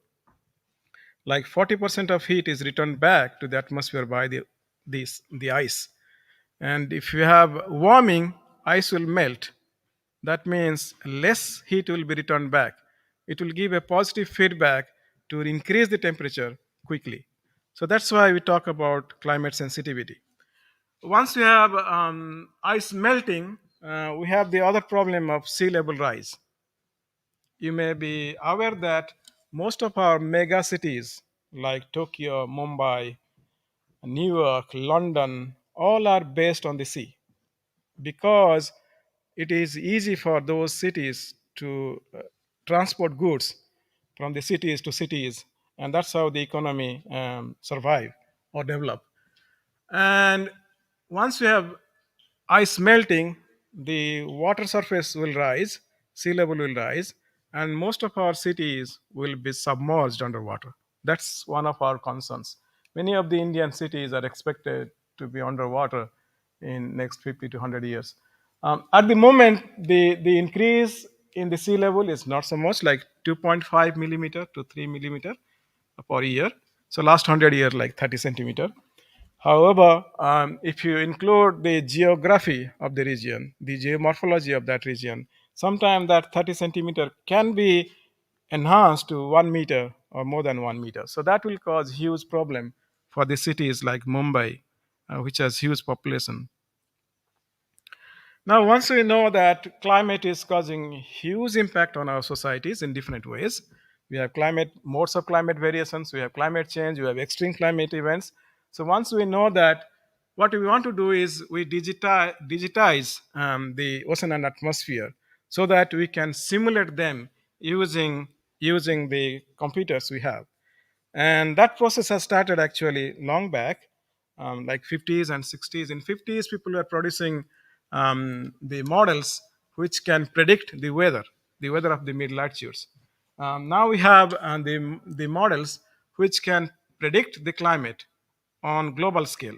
Speaker 15: Like 40% of heat is returned back to the atmosphere by the ice. And if you have warming, ice will melt. That means less heat will be returned back. It will give a positive feedback to increase the temperature quickly. So that's why we talk about climate sensitivity. Once we have ice melting, we have the other problem of sea level rise. You may be aware that most of our mega cities like Tokyo, Mumbai, New York, London, all are based on the sea, because it is easy for those cities to transport goods from the cities to cities, and that's how the economy survive or develop. And once we have ice melting, the water surface will rise, sea level will rise, and most of our cities will be submerged underwater. That's one of our concerns. Many of the Indian cities are expected to be underwater in next 50 to 100 years. At the moment, the increase in the sea level is not so much, like 2.5 millimeter to 3 millimeter per year. So last 100 years, like 30 centimeter. However, if you include the geography of the region, the geomorphology of that region, sometimes that 30 centimeter can be enhanced to 1 meter or more than 1 meter. So that will cause huge problem for the cities like Mumbai, which has huge population. Now, once we know that climate is causing huge impact on our societies in different ways, We have climate modes of climate variations. We have climate change. We have extreme climate events. So once we know that, what we want to do is we digitize the ocean and atmosphere so that we can simulate them using the computers we have. And that process has started actually long back, like 50s and 60s. In 50s, people were producing the models which can predict the weather of the mid latitudes. Now we have the models which can predict the climate on global scale.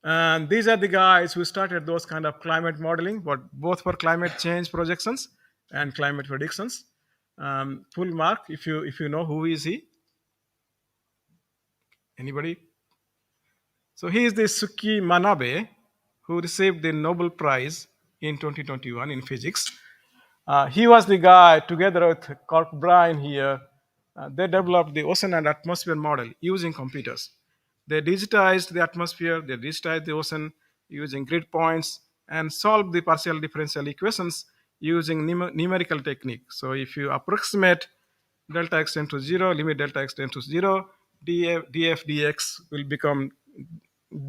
Speaker 15: And these are the guys who started those kind of climate modeling, but both for climate change projections and climate predictions. Full mark, if you know who is he. Anybody? So he is the Suki Manabe, who received the Nobel Prize in 2021 in physics. He was the guy, together with Kirk Bryan here, they developed the ocean and atmosphere model using computers. They digitized the atmosphere, they digitized the ocean using grid points, and solved the partial differential equations using numerical technique. So if you approximate delta x tend to 0, limit delta x tend to 0, df dx will become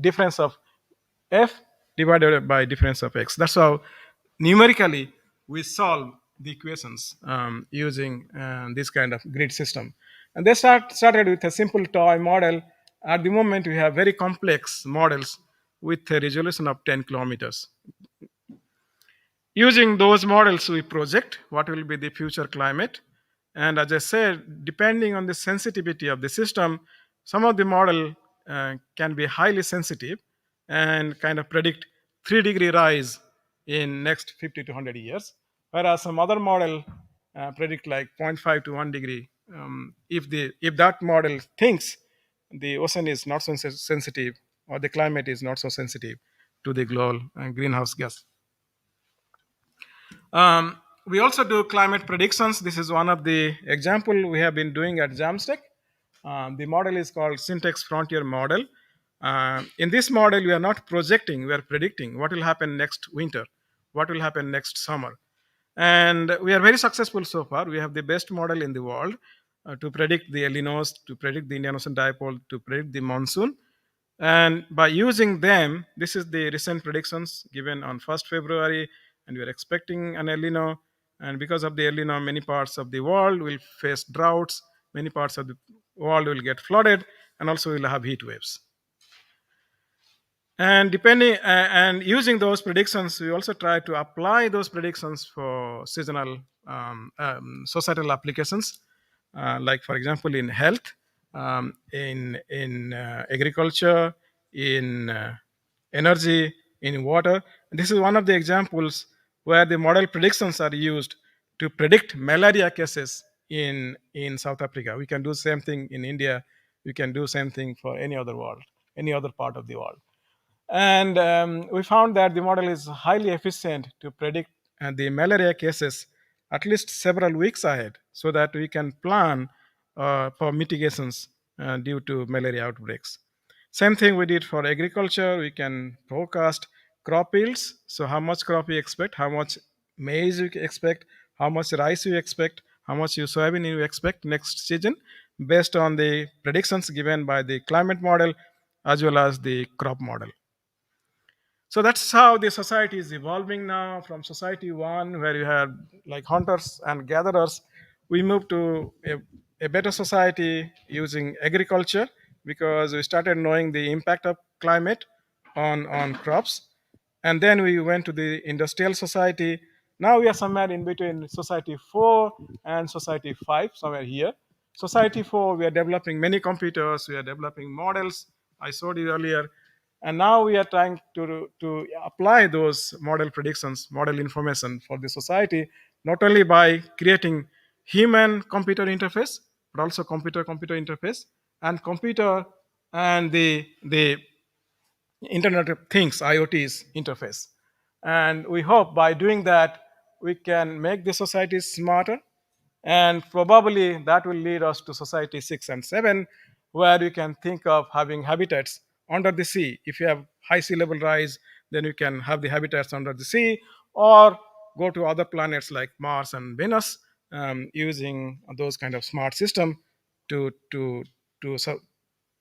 Speaker 15: difference of f divided by difference of x. That's how numerically we solve the equations using this kind of grid system. And they started with a simple toy model. At the moment, we have very complex models with a resolution of 10 kilometers. Using those models, we project what will be the future climate. And as I said, depending on the sensitivity of the system, some of the model can be highly sensitive and kind of predict 3-degree rise in next 50 to 100 years, whereas some other model predict like 0.5 to 1 degree. If that model thinks the ocean is not so sensitive or the climate is not so sensitive to the global greenhouse gas. We also do climate predictions. This is one of the example we have been doing at Jamstack. The model is called Syntax Frontier Model. In this model, we are not projecting, we are predicting what will happen next winter, what will happen next summer. And we are very successful so far. We have the best model in the world to predict the El Niños, to predict the Indian Ocean Dipole, to predict the monsoon. And by using them, this is the recent predictions given on 1st February, and we are expecting an El Nino. And because of the El Nino, many parts of the world will face droughts, many parts of the world will get flooded, and also will have heat waves. And and using those predictions, we also try to apply those predictions for seasonal societal applications, like for example in health, in agriculture, in energy, in water. This is one of the examples where the model predictions are used to predict malaria cases in South Africa. We can do the same thing in India. We can do the same thing for any other part of the world. And we found that the model is highly efficient to predict the malaria cases at least several weeks ahead, so that we can plan for mitigations due to malaria outbreaks. Same thing we did for agriculture. We can forecast crop yields. So how much crop we expect, how much maize we expect, how much rice we expect, how much soybean we expect next season, based on the predictions given by the climate model as well as the crop model. So that's how the society is evolving now. From society 1, where you had like hunters and gatherers, we moved to a better society using agriculture, because we started knowing the impact of climate on crops. And then we went to the industrial society. Now we are somewhere in between society 4 and society 5, somewhere here. Society 4, we are developing many computers, we are developing models, I showed you earlier. And now we are trying to apply those model predictions, model information for the society, not only by creating human-computer interface, but also computer-computer interface, and computer and the Internet of Things, IoT's interface. And we hope by doing that, we can make the society smarter, and probably that will lead us to society 6 and 7, where you can think of having habitats under the sea. If you have high sea level rise, then you can have the habitats under the sea, or go to other planets like Mars and Venus, using those kind of smart system to to to so,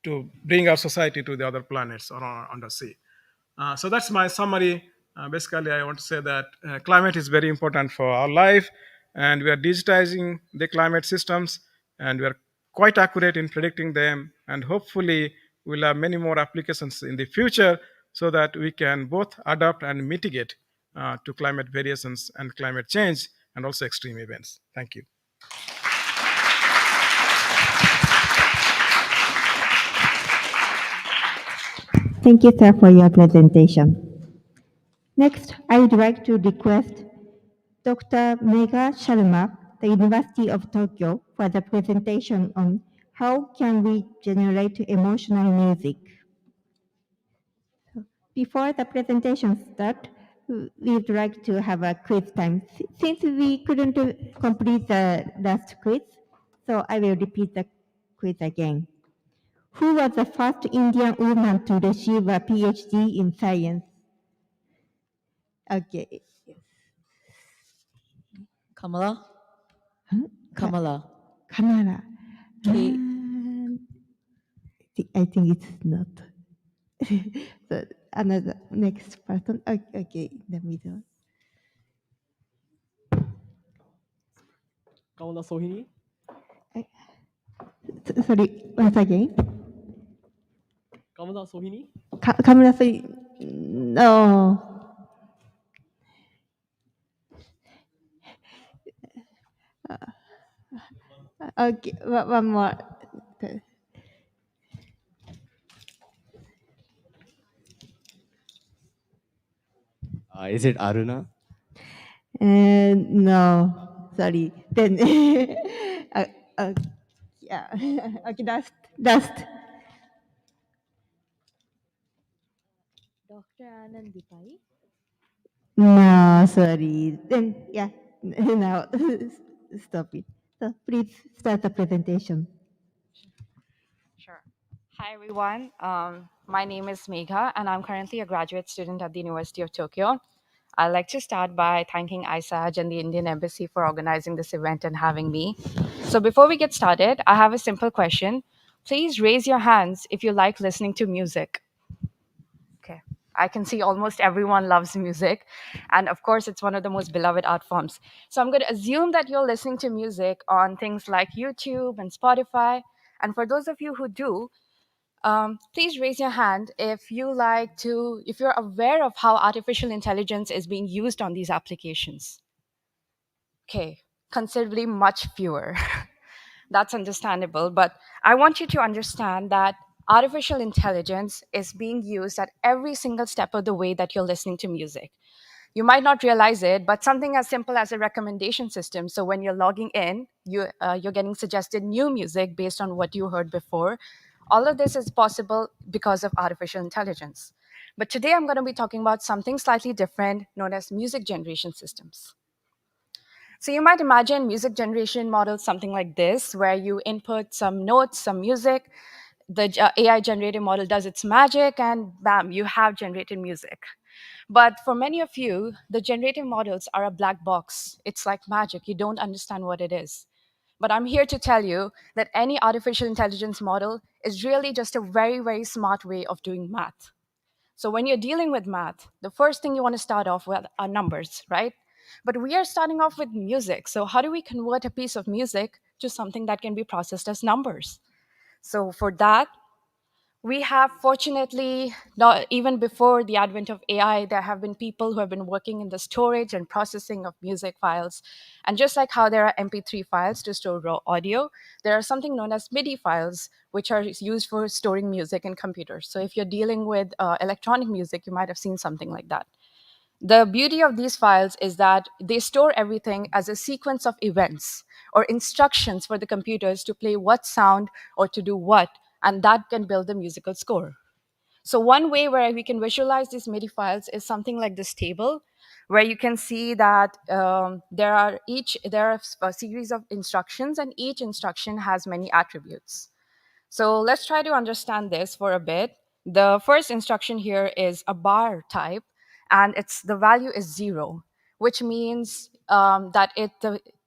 Speaker 15: to bring our society to the other planets or on the sea. So that's my summary. Basically, I want to say that climate is very important for our life, and we are digitizing the climate systems, and we are quite accurate in predicting them, and hopefully we'll have many more applications in the future so that we can both adapt and mitigate to climate variations and climate change and also extreme events. Thank you.
Speaker 1: Thank you, sir, for your presentation. Next, I would like to request Dr. Megha Sharma, the University of Tokyo, for the presentation on how can we generate emotional music. Before the presentation starts, we'd like to have a quiz time. Since we couldn't complete the last quiz, so I will repeat the quiz again. Who was the first Indian woman to receive a PhD in science? Okay.
Speaker 16: Kamala?
Speaker 1: Huh?
Speaker 16: Kamala.
Speaker 1: Kamala.
Speaker 16: K.
Speaker 1: I think it's not. So another next person. Okay, in the middle.
Speaker 16: Kamala Sohini?
Speaker 1: Sorry, once again.
Speaker 16: Kamala Sohini?
Speaker 1: Kamala Sohini. No. Okay, one more.
Speaker 13: Is it Aruna?
Speaker 1: No, sorry. Then, yeah. Okay, dust.
Speaker 12: Dr. Anand Pai.
Speaker 1: No, sorry. Then, yeah. Now, stop it. So please start the presentation.
Speaker 17: Sure. Hi, everyone. My name is Megha, and I'm currently a graduate student at the University of Tokyo. I'd like to start by thanking ISAJ and the Indian Embassy for organizing this event and having me. So before we get started, I have a simple question. Please raise your hands if you like listening to music. Okay. I can see almost everyone loves music. And of course, it's one of the most beloved art forms. So I'm going to assume that you're listening to music on things like YouTube and Spotify. And for those of you who do, please raise your hand if you're aware of how artificial intelligence is being used on these applications. Okay, considerably much fewer. That's understandable, but I want you to understand that artificial intelligence is being used at every single step of the way that you're listening to music. You might not realize it, but something as simple as a recommendation system. So when you're logging in, you're getting suggested new music based on what you heard before. All of this is possible because of artificial intelligence. But today I'm going to be talking about something slightly different, known as music generation systems. So you might imagine music generation models something like this, where you input some notes, some music, the AI generated model does its magic, and bam, you have generated music. But for many of you, the generative models are a black box. It's like magic. You don't understand what it is. But I'm here to tell you that any artificial intelligence model is really just a very, very smart way of doing math. So when you're dealing with math, the first thing you want to start off with are numbers, right? But we are starting off with music. So how do we convert a piece of music to something that can be processed as numbers? So for that, we have, fortunately, not even before the advent of AI, there have been people who have been working in the storage and processing of music files. And just like how there are MP3 files to store raw audio, there are something known as MIDI files, which are used for storing music in computers. So if you're dealing with electronic music, you might have seen something like that. The beauty of these files is that they store everything as a sequence of events or instructions for the computers to play what sound or to do what, and that can build the musical score. So one way where we can visualize these MIDI files is something like this table, where you can see that there are a series of instructions, and each instruction has many attributes. So let's try to understand this for a bit. The first instruction here is a bar type, and the value is 0, which means that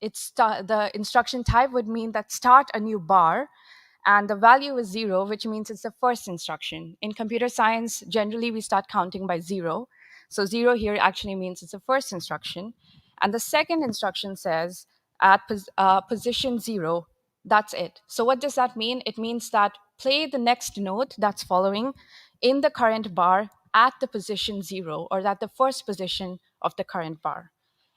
Speaker 17: the instruction type would mean that start a new bar, and the value is 0, which means it's the first instruction. In computer science, generally we start counting by 0. So 0 here actually means it's the first instruction. And the second instruction says at position 0, that's it. So what does that mean? It means that play the next note that's following in the current bar at the position 0, or at the first position of the current bar.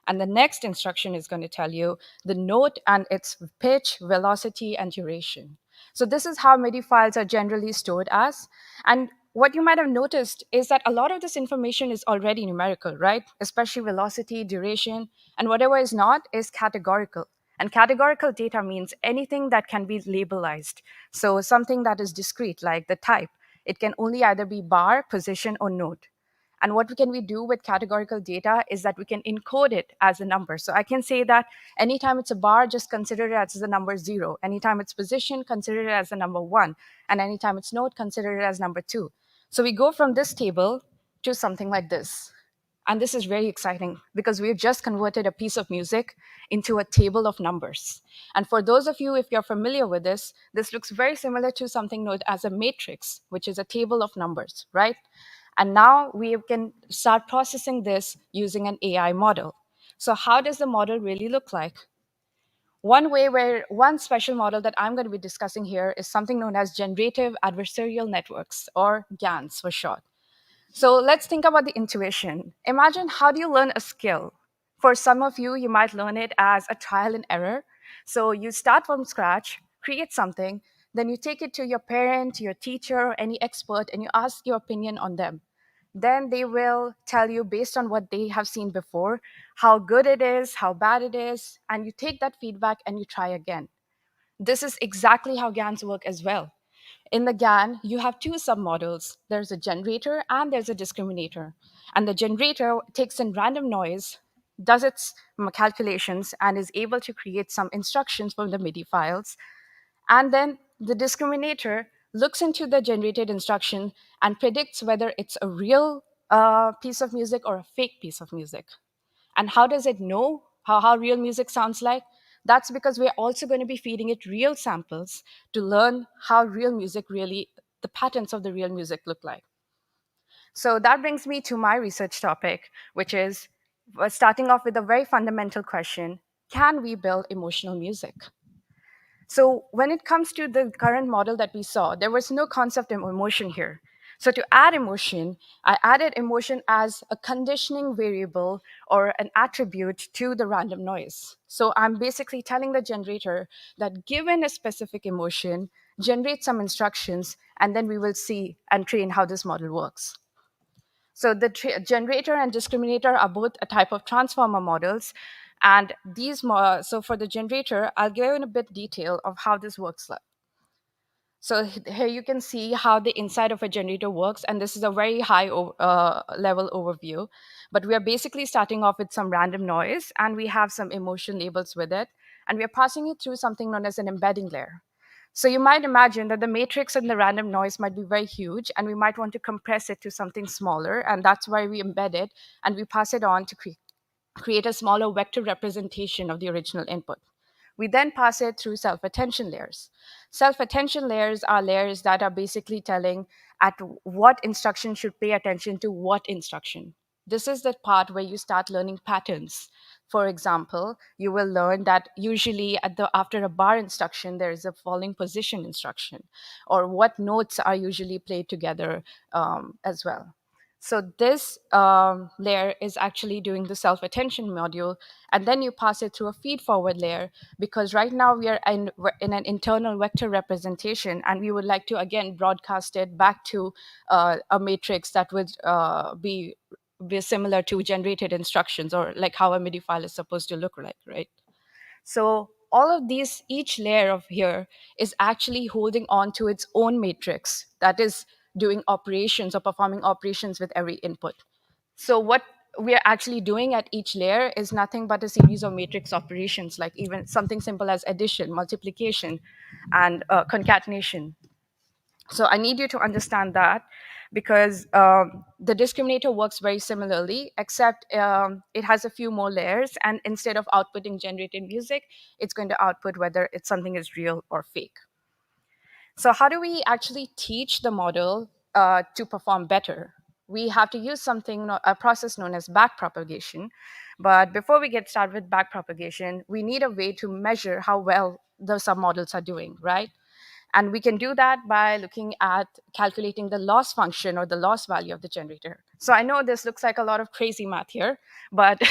Speaker 17: And the next instruction is going to tell you the note and its pitch, velocity, and duration. So this is how MIDI files are generally stored as. And what you might have noticed is that a lot of this information is already numerical, right? Especially velocity, duration, and whatever is not is categorical. And categorical data means anything that can be labelized. So something that is discrete, like the type. It can only either be bar, position, or note. And what can we do with categorical data is that we can encode it as a number. So I can say that anytime it's a bar, just consider it as the number 0. Anytime it's position, consider it as the number 1. And anytime it's note, consider it as number 2. So we go from this table to something like this. And this is very exciting because we've just converted a piece of music into a table of numbers. And for those of you, if you're familiar with this looks very similar to something known as a matrix, which is a table of numbers, right? And now we can start processing this using an AI model. So how does the model really look like? One special model that I'm going to be discussing here is something known as generative adversarial networks, or GANs for short. So let's think about the intuition. Imagine, how do you learn a skill? For some of you, you might learn it as a trial and error. So you start from scratch, create something, then you take it to your parent, your teacher, or any expert, and you ask your opinion on them. Then they will tell you, based on what they have seen before, how good it is, how bad it is, and you take that feedback and you try again. This is exactly how GANs work as well. In the GAN, you have two submodels. There's a generator and there's a discriminator. And the generator takes in random noise, does its calculations, and is able to create some instructions from the MIDI files. And then the discriminator looks into the generated instruction and predicts whether it's a real piece of music or a fake piece of music. And how does it know how real music sounds like? That's because we're also going to be feeding it real samples to learn how real music really, the patterns of the real music look like. So that brings me to my research topic, which is starting off with a very fundamental question: can we build emotional music? So when it comes to the current model that we saw, there was no concept of emotion here. So to add emotion, I added emotion as a conditioning variable or an attribute to the random noise. So I'm basically telling the generator that given a specific emotion, generate some instructions, and then we will see and train how this model works. So the generator and discriminator are both a type of transformer models. And so for the generator, I'll go in a bit detail of how this works. So here you can see how the inside of a generator works. And this is a very high level overview. But we are basically starting off with some random noise, and we have some emotion labels with it. And we are passing it through something known as an embedding layer. So you might imagine that the matrix and the random noise might be very huge, and we might want to compress it to something smaller. And that's why we embed it, and we pass it on to create a smaller vector representation of the original input. We then pass it through self-attention layers. Self-attention layers are layers that are basically telling at what instruction should pay attention to what instruction. This is the part where you start learning patterns. For example, you will learn that usually after a bar instruction, there is a falling position instruction, or what notes are usually played together as well. So this layer is actually doing the self-attention module, and then you pass it through a feed-forward layer, because right now we're in an internal vector representation, and we would like to, again, broadcast it back to a matrix that would be similar to generated instructions, or like how a MIDI file is supposed to look like, right? So all of these, each layer of here is actually holding on to its own matrix that is doing operations or performing operations with every input. So what we are actually doing at each layer is nothing but a series of matrix operations, like even something simple as addition, multiplication, and concatenation. So I need you to understand that. because the discriminator works very similarly, except it has a few more layers. And instead of outputting generated music, it's going to output whether it's something is real or fake. So how do we actually teach the model to perform better? We have to use a process known as backpropagation. But before we get started with backpropagation, we need a way to measure how well the submodels are doing, right? And we can do that by looking at calculating the loss function or the loss value of the generator. So I know this looks like a lot of crazy math here, but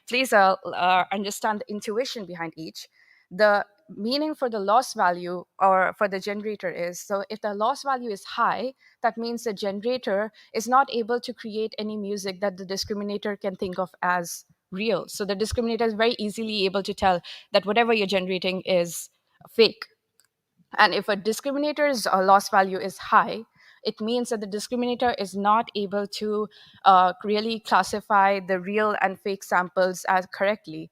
Speaker 17: please understand the intuition behind each. The meaning for the loss value or for the generator is, so if the loss value is high, that means the generator is not able to create any music that the discriminator can think of as real. So the discriminator is very easily able to tell that whatever you're generating is fake. And if a discriminator's loss value is high, it means that the discriminator is not able to really classify the real and fake samples as correctly.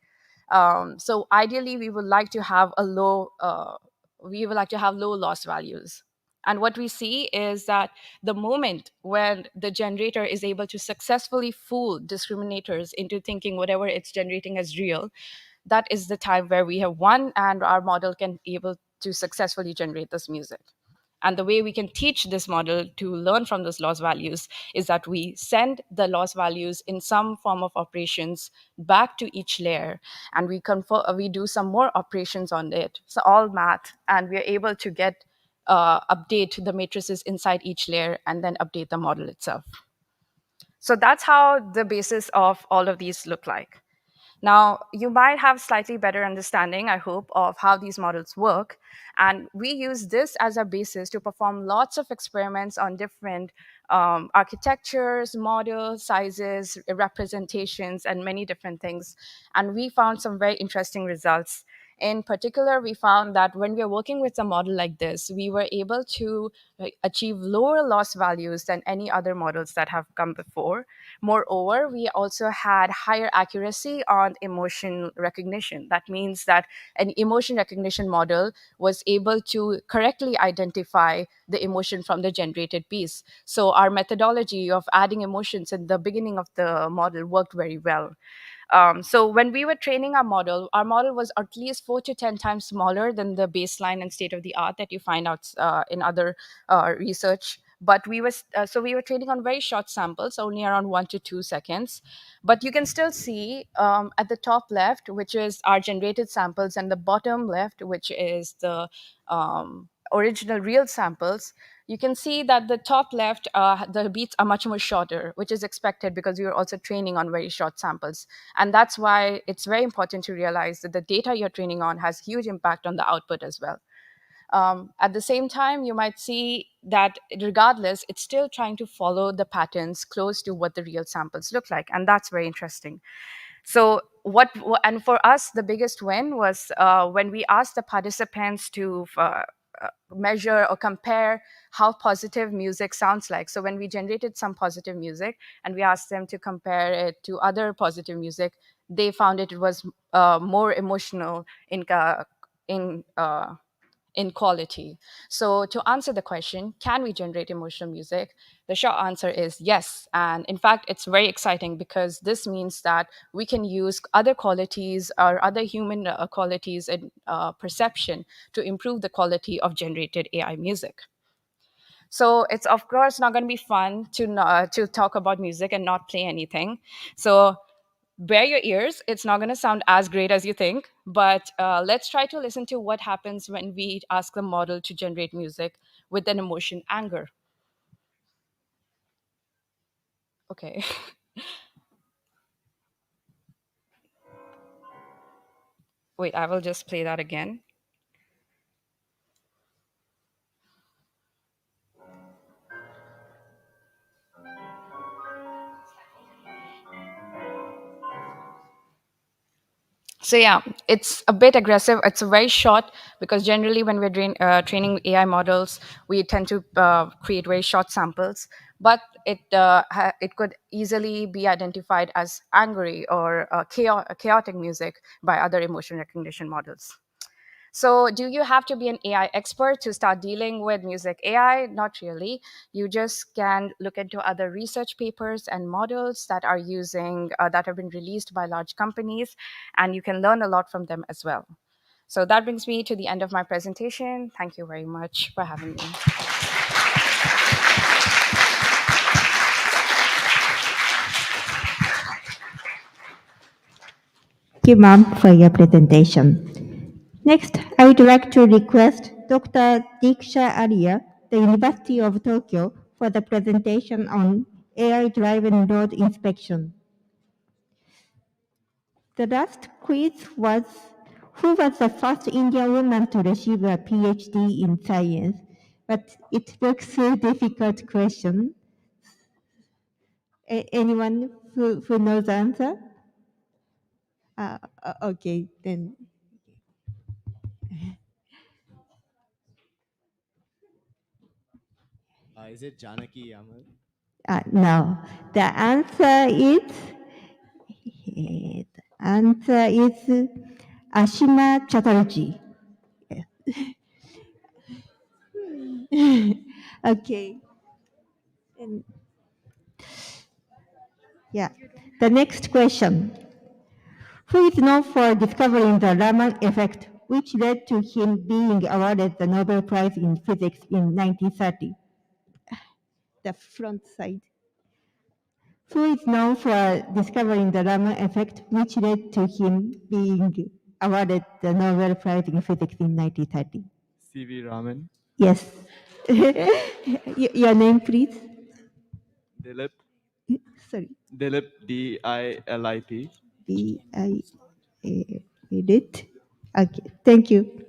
Speaker 17: So ideally, we would like to have low loss values. And what we see is that the moment when the generator is able to successfully fool discriminators into thinking whatever it's generating as real, that is the time where we have won and our model can be able to successfully generate this music. And the way we can teach this model to learn from those loss values is that we send the loss values in some form of operations back to each layer, and we do some more operations on it. So all math, and we are able to update the matrices inside each layer and then update the model itself. So that's how the basis of all of these look like. Now, you might have slightly better understanding, I hope, of how these models work. And we use this as a basis to perform lots of experiments on different architectures, models, sizes, representations, and many different things. And we found some very interesting results. In particular, we found that when we are working with a model like this, we were able to achieve lower loss values than any other models that have come before. Moreover, we also had higher accuracy on emotion recognition. That means that an emotion recognition model was able to correctly identify the emotion from the generated piece. So our methodology of adding emotions at the beginning of the model worked very well. So when we were training our model was at least 4 to 10 times smaller than the baseline and state of the art that you find out in other research. But we were training on very short samples, only around 1 to 2 seconds. But you can still see at the top left, which is our generated samples, and the bottom left, which is the original real samples. You can see that the top left, the beats are much more shorter, which is expected because we are also training on very short samples. And that's why it's very important to realize that the data you're training on has huge impact on the output as well. At the same time, you might see that regardless, it's still trying to follow the patterns close to what the real samples look like. And that's very interesting. So and for us, the biggest win was when we asked the participants to measure or compare how positive music sounds like. So when we generated some positive music and we asked them to compare it to other positive music, they found it was more emotional in quality. So to answer the question, can we generate emotional music? The short answer is yes. And in fact, it's very exciting because this means that we can use other qualities or other human qualities in perception to improve the quality of generated AI music. So it's of course not going to be fun to talk about music and not play anything. So bear your ears. It's not going to sound as great as you think, but let's try to listen to what happens when we ask the model to generate music with an emotion, anger. Okay. Wait, I will just play that again. So yeah, it's a bit aggressive. It's very short because generally when we're training AI models, we tend to create very short samples. But it could easily be identified as angry or chaotic music by other emotion recognition models. So, do you have to be an AI expert to start dealing with music AI? Not really. You just can look into other research papers and models that are that have been released by large companies, and you can learn a lot from them as well. So that brings me to the end of my presentation. Thank you very much for having me.
Speaker 1: Thank you, ma'am, for your presentation. Next, I would like to request Dr. Diksha Arya, the University of Tokyo, for the presentation on AI-driven road inspection. The last quiz was, who was the first Indian woman to receive a PhD in science? But it looks a difficult question. Anyone who knows the answer? Okay, then.
Speaker 13: Is it Janaki Amal?
Speaker 1: No, the answer is Ashima Chatterjee. Okay. And yeah, the next question. Who is known for discovering the Raman effect, which led to him being awarded the Nobel Prize in Physics in 1930? The front side. Who is known for discovering the Raman effect, which led to him being awarded the Nobel Prize in Physics in 1930?
Speaker 13: C.V. Raman.
Speaker 1: Yes. Your name, please?
Speaker 13: Dilip.
Speaker 1: Sorry.
Speaker 13: Dilip, D-I-L-I-P.
Speaker 1: D-I-L-I-P. Okay, thank you.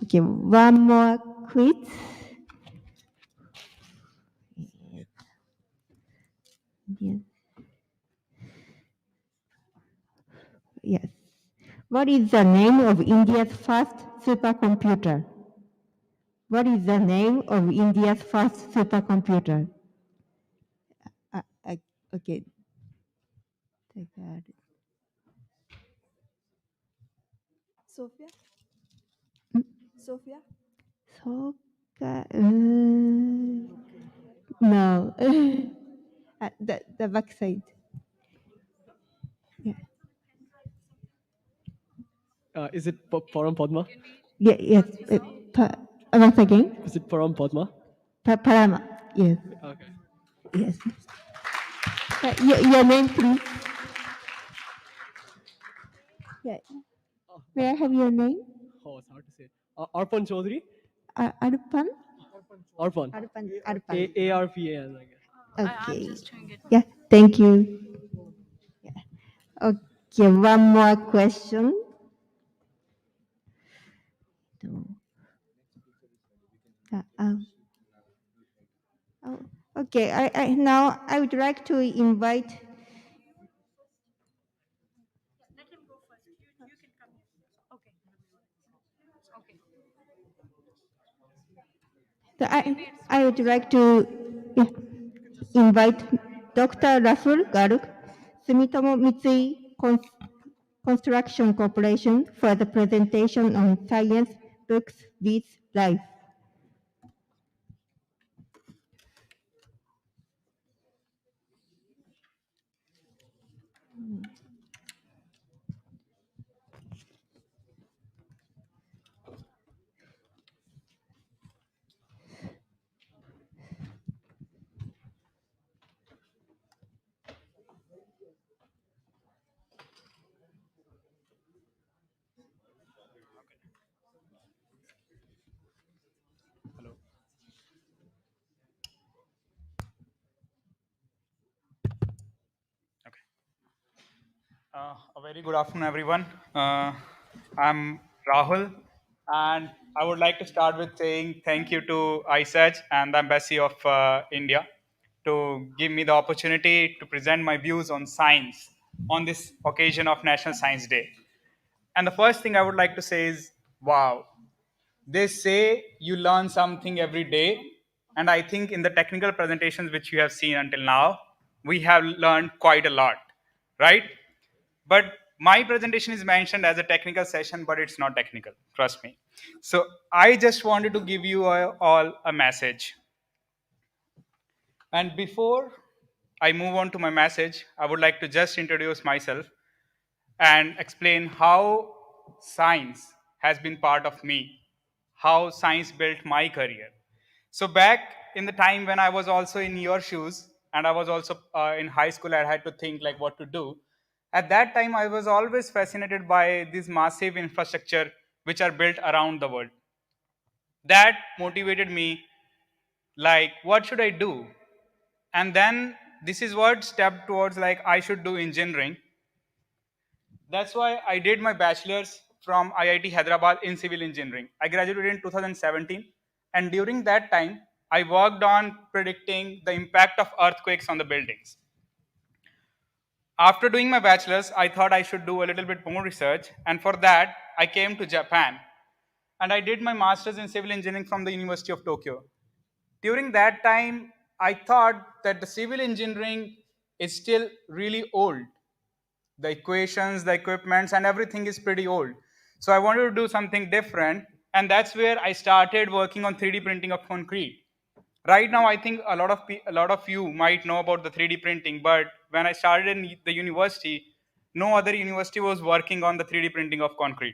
Speaker 1: Okay, one more quiz. Yes. What is the name of India's first supercomputer? What is the name of India's first supercomputer? Okay. I got it.
Speaker 12: Sophia? Sophia?
Speaker 1: No. The back side. Yeah.
Speaker 16: Is it Param Padma?
Speaker 1: Yeah, yes. Once again.
Speaker 16: Is it Param Padma?
Speaker 1: Parama. Yes.
Speaker 16: Okay.
Speaker 1: Yes. Your name, please. Yeah. May I have your name?
Speaker 16: Oh, it's hard to say. Arpan Chaudhary?
Speaker 1: Arpan?
Speaker 16: Arpan.
Speaker 1: Arpan.
Speaker 16: A-R-P-A-N, I guess.
Speaker 1: Okay. Yeah, thank you. Yeah. Okay, one more question. Okay, now I would like to invite. So I would like to invite Dr. Raful Garuk, Sumitomo Mitsui Construction Corporation, for the presentation on Science Books with Life.
Speaker 18: A very good afternoon, everyone. I'm Rahul, and I would like to start with saying thank you to ISAG and the Embassy of India to give me the opportunity to present my views on science on this occasion of National Science Day. And the first thing I would like to say is, wow, they say you learn something every day. And I think in the technical presentations which you have seen until now, we have learned quite a lot, right? But my presentation is mentioned as a technical session, but it's not technical, trust me. So I just wanted to give you all a message. And before I move on to my message, I would like to just introduce myself and explain how science has been part of me, how science built my career. So back in the time when I was also in your shoes, and I was also in high school, I had to think like what to do. At that time, I was always fascinated by this massive infrastructure which are built around the world. That motivated me, like, what should I do? And then this is what step towards like I should do engineering. That's why I did my bachelor's from IIT Hyderabad in civil engineering. I graduated in 2017, and during that time, I worked on predicting the impact of earthquakes on the buildings. After doing my bachelor's, I thought I should do a little bit more research, and for that, I came to Japan, and I did my master's in civil engineering from the University of Tokyo. During that time, I thought that the civil engineering is still really old. The equations, the equipments, and everything is pretty old. So I wanted to do something different, and that's where I started working on 3D printing of concrete. Right now, I think a lot of you might know about the 3D printing, but when I started in the university, no other university was working on the 3D printing of concrete.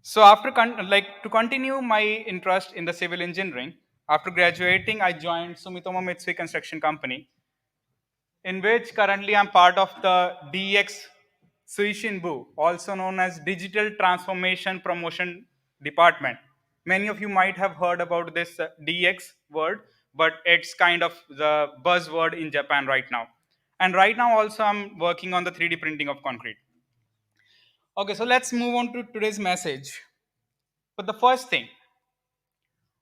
Speaker 18: So after to continue my interest in the civil engineering, after graduating, I joined Sumitomo Mitsui Construction Company, in which currently I'm part of the DX Suishinbu, also known as Digital Transformation Promotion Department. Many of you might have heard about this DX word, but it's kind of the buzzword in Japan right now. And right now also I'm working on the 3D printing of concrete. Okay, so let's move on to today's message. But the first thing,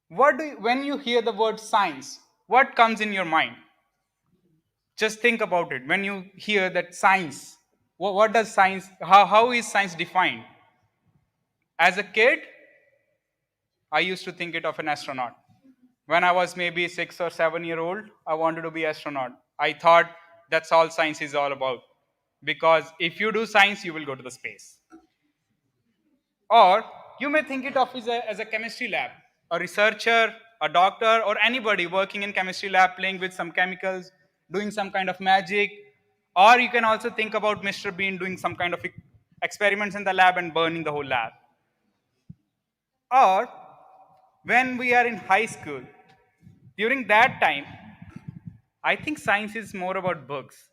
Speaker 18: when you hear the word science, what comes in your mind? Just think about it. When you hear that science, what does science, how is science defined? As a kid, I used to think it of an astronaut. When I was maybe 6 or 7 year old, I wanted to be astronaut. I thought that's all science is all about. Because if you do science, you will go to the space. Or you may think it of as a chemistry lab. A researcher, a doctor, or anybody working in chemistry lab playing with some chemicals, doing some kind of magic. Or you can also think about Mr. Bean doing some kind of experiments in the lab and burning the whole lab. Or when we are in high school, during that time, I think science is more about books,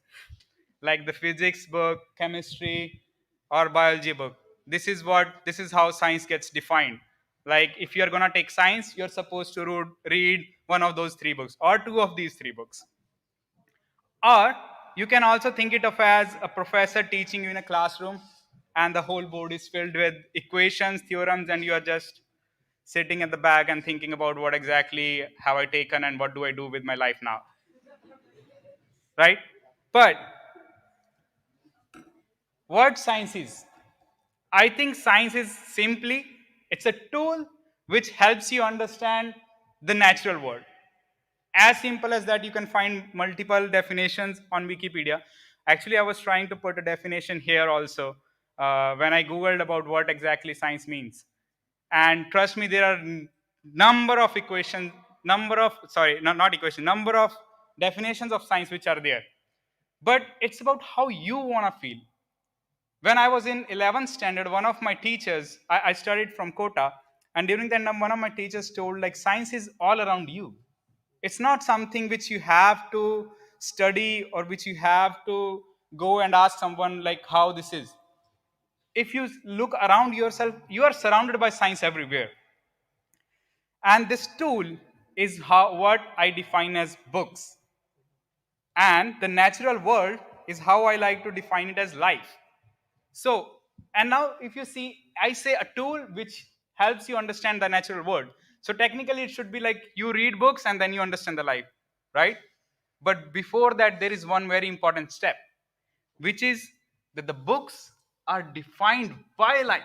Speaker 18: like the physics book, chemistry, or biology book. This is how science gets defined. Like if you're gonna take science, you're supposed to read one of those 3 books or 2 of these 3 books. Or you can also think it of as a professor teaching you in a classroom and the whole board is filled with equations, theorems, and you are just sitting at the back and thinking about what exactly have I taken and what do I do with my life now. Right? But what science is? I think science is simply, it's a tool which helps you understand the natural world. As simple as that, you can find multiple definitions on Wikipedia. Actually, I was trying to put a definition here also when I Googled about what exactly science means. And trust me, there are number of definitions of science which are there. But it's about how you want to feel. When I was in 11th standard, one of my teachers, I studied from Kota, and during that time, one of my teachers told, like, science is all around you. It's not something which you have to study or which you have to go and ask someone like how this is. If you look around yourself, you are surrounded by science everywhere. And this tool is what I define as books. And the natural world is how I like to define it as life. So, and now if you see, I say a tool which helps you understand the natural world. So technically it should be like you read books and then you understand the life, right? But before that, there is one very important step, which is that the books are defined by life.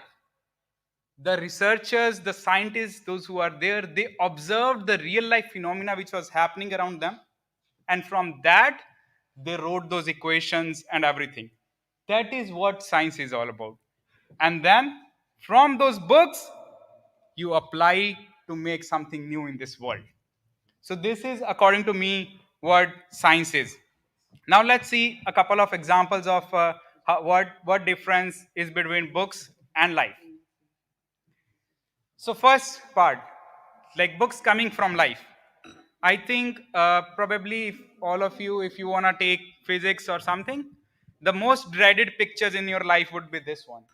Speaker 18: The researchers, the scientists, those who are there, they observed the real life phenomena which was happening around them. And from that, they wrote those equations and everything. That is what science is all about. And then from those books, you apply to make something new in this world. So this is, according to me, what science is. Now let's see a couple of examples of what difference is between books and life. So first part, like books coming from life. I think probably if all of you, if you want to take physics or something, the most dreaded pictures in your life would be this one.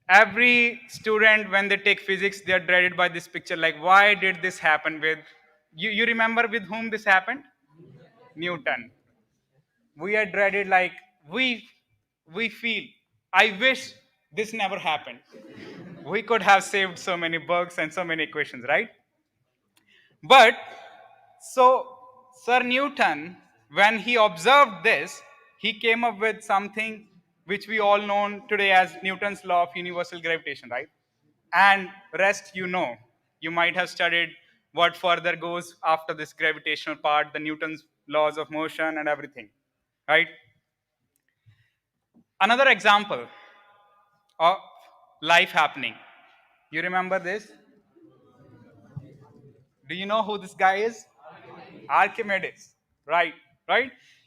Speaker 18: Every student, when they take physics, they are dreaded by this picture. Like, why did this happen with, you remember with whom this happened? Newton. We are dreaded, like, we feel, I wish this never happened. We could have saved so many books and so many equations, right? But, so, Sir Newton, when he observed this, he came up with something which we all know today as Newton's law of universal gravitation, right? And rest you know. You might have studied what further goes after this gravitational part, the Newton's laws of motion and everything, right? Another example of life happening. You remember this? Do you know who this guy is? Archimedes, right?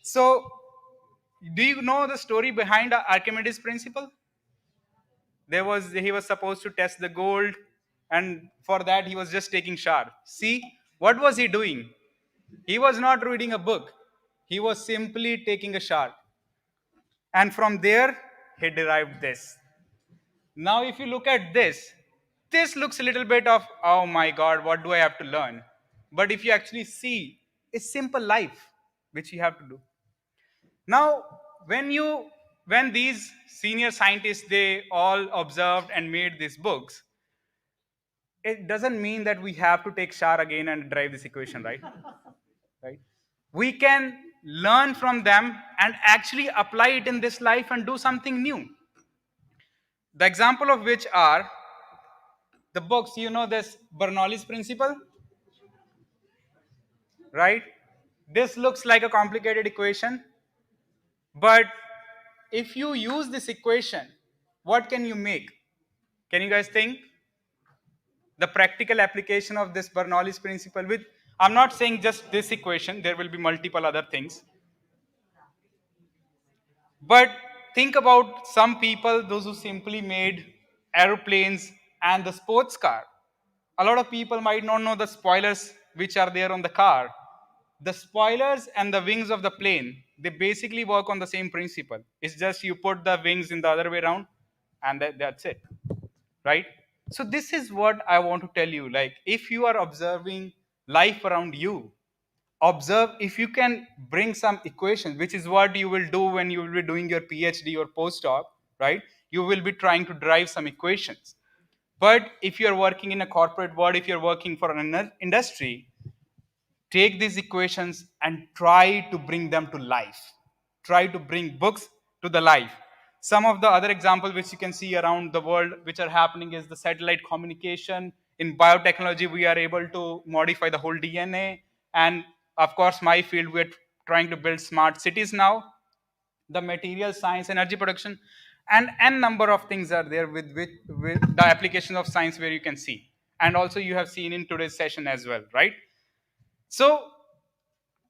Speaker 18: So, do you know the story behind Archimedes' principle? He was supposed to test the gold, and for that he was just taking shower. See, what was he doing? He was not reading a book. He was simply taking a shower. And from there, he derived this. Now, if you look at this looks a little bit of, oh my God, what do I have to learn? But if you actually see, it's simple life, which you have to do. Now, when these senior scientists, they all observed and made these books, it doesn't mean that we have to take shower again and derive this equation, right? Right? We can learn from them and actually apply it in this life and do something new. The example of which are the books, you know this Bernoulli's principle, right? This looks like a complicated equation, but if you use this equation, what can you make? Can you guys think? The practical application of this Bernoulli's principle with, I'm not saying just this equation, there will be multiple other things. But think about some people, those who simply made aeroplanes and the sports car. A lot of people might not know the spoilers which are there on the car. The spoilers and the wings of the plane, they basically work on the same principle. It's just you put the wings in the other way around and that's it, right? So this is what I want to tell you. Like, if you are observing life around you, observe if you can bring some equations, which is what you will do when you will be doing your PhD or postdoc, right? You will be trying to derive some equations. But if you're working in a corporate world, if you're working for an industry, take these equations and try to bring them to life. Try to bring books to the life. Some of the other examples which you can see around the world which are happening is the satellite communication. In biotechnology, we are able to modify the whole DNA. And of course, my field, we're trying to build smart cities now. The material science, energy production, and n number of things are there with the application of science where you can see. And also you have seen in today's session as well, right? So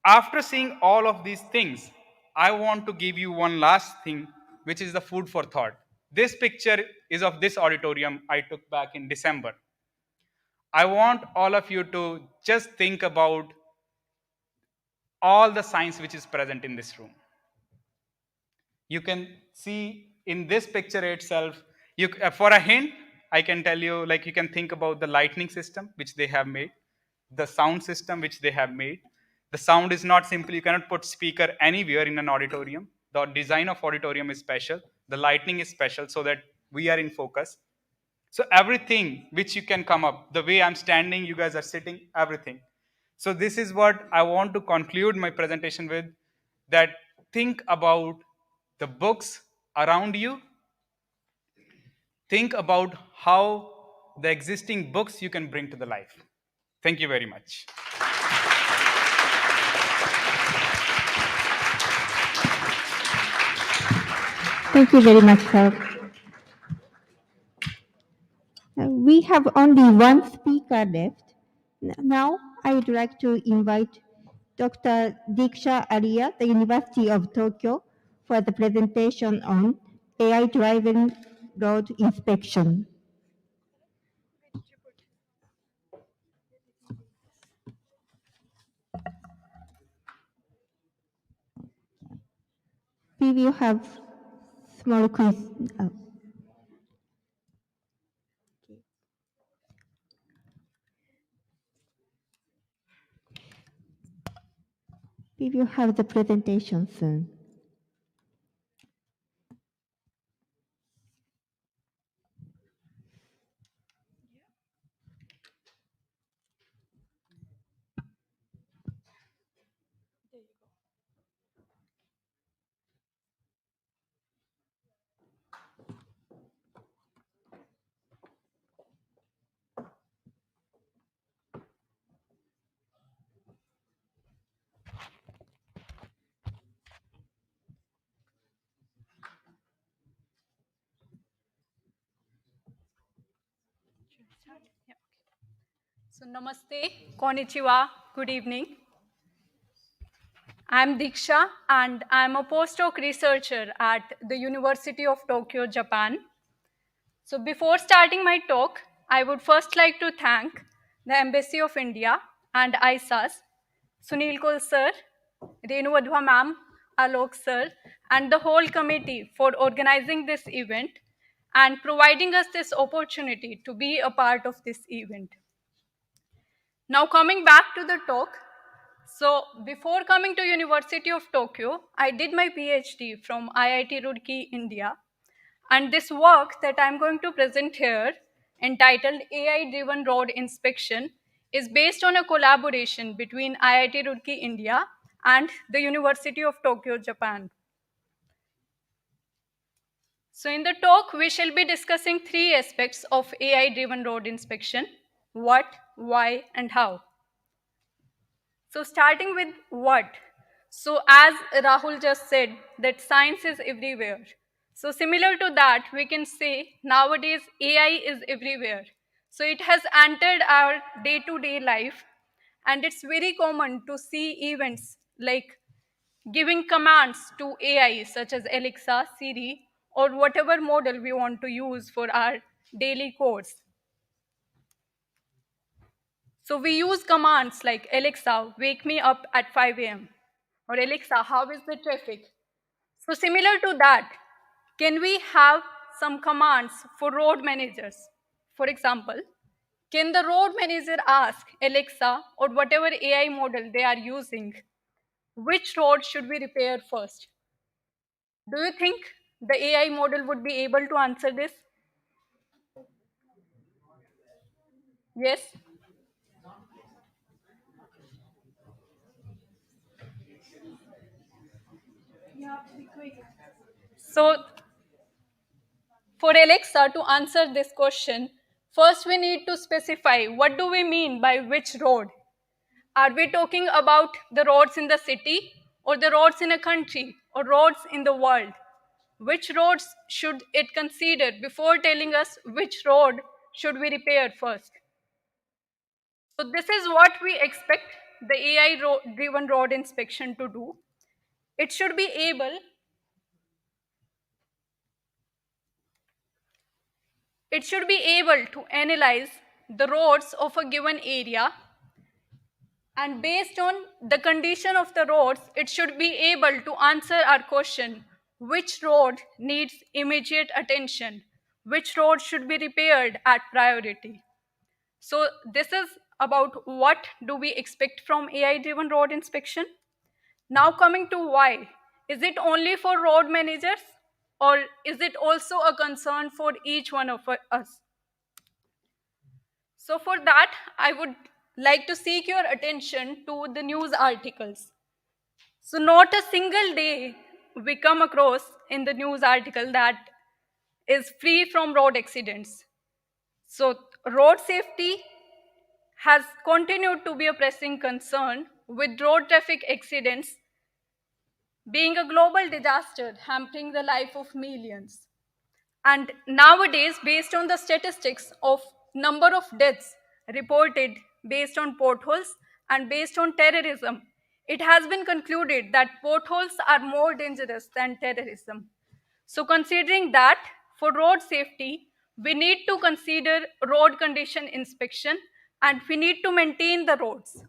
Speaker 18: after seeing all of these things, I want to give you one last thing, which is the food for thought. This picture is of this auditorium I took back in December. I want all of you to just think about all the science which is present in this room. You can see in this picture itself, for a hint, I can tell you, like, you can think about the lighting system which they have made, the sound system which they have made. The sound is not simple, you cannot put speaker anywhere in an auditorium. The design of auditorium is special, the lighting is special so that we are in focus. So everything which you can come up, the way I'm standing, you guys are sitting, everything. So this is what I want to conclude my presentation with, that think about the books around you, think about how the existing books you can bring to the life. Thank you very much.
Speaker 1: Thank you very much, sir. We have only one speaker left. Now, I would like to invite Dr. Diksha Arya, the University of Tokyo, for the presentation on AI-driven road inspection. We will have small quiz. We will have the presentation soon.
Speaker 19: So namaste, konnichiwa, good evening. I'm Diksha and I'm a postdoc researcher at the University of Tokyo, Japan. So before starting my talk, I would first like to thank the Embassy of India and ISAS, Sunil Kol sir, Renu Wadhwa ma'am, Alok sir, and the whole committee for organizing this event and providing us this opportunity to be a part of this event. Now coming back to the talk, so before coming to University of Tokyo, I did my PhD from IIT Roorkee, India. And this work that I'm going to present here, entitled AI-driven road inspection, is based on a collaboration between IIT Roorkee, India and the University of Tokyo, Japan. So in the talk, we shall be discussing three aspects of AI-driven road inspection: what, why, and how. So starting with what. So as Rahul just said, that science is everywhere. So similar to that, we can say nowadays AI is everywhere. So it has entered our day-to-day life, and it's very common to see events like giving commands to AI such as Alexa, Siri, or whatever model we want to use for our daily course. So we use commands like Alexa, wake me up at 5 a.m. or Alexa, how is the traffic? So similar to that, can we have some commands for road managers? For example, can the road manager ask Alexa or whatever AI model they are using, which road should we repair first? Do you think the AI model would be able to answer this? Yes? So for Alexa to answer this question, first we need to specify what do we mean by which road. Are we talking about the roads in the city or the roads in a country or roads in the world? Which roads should it consider before telling us which road should we repair first? So this is what we expect the AI-driven road inspection to do. It should be able to analyze the roads of a given area, and based on the condition of the roads, it should be able to answer our question, which road needs immediate attention, which road should be repaired at priority. So this is about what do we expect from AI-driven road inspection. Now coming to why. Is it only for road managers or is it also a concern for each one of us? So for that, I would like to seek your attention to the news articles. So not a single day we come across in the news article that is free from road accidents. So road safety has continued to be a pressing concern, with road traffic accidents being a global disaster hampering the life of millions. And nowadays, based on the statistics of number of deaths reported based on potholes and based on terrorism, it has been concluded that potholes are more dangerous than terrorism. So considering that, for road safety, we need to consider road condition inspection and we need to maintain the roads.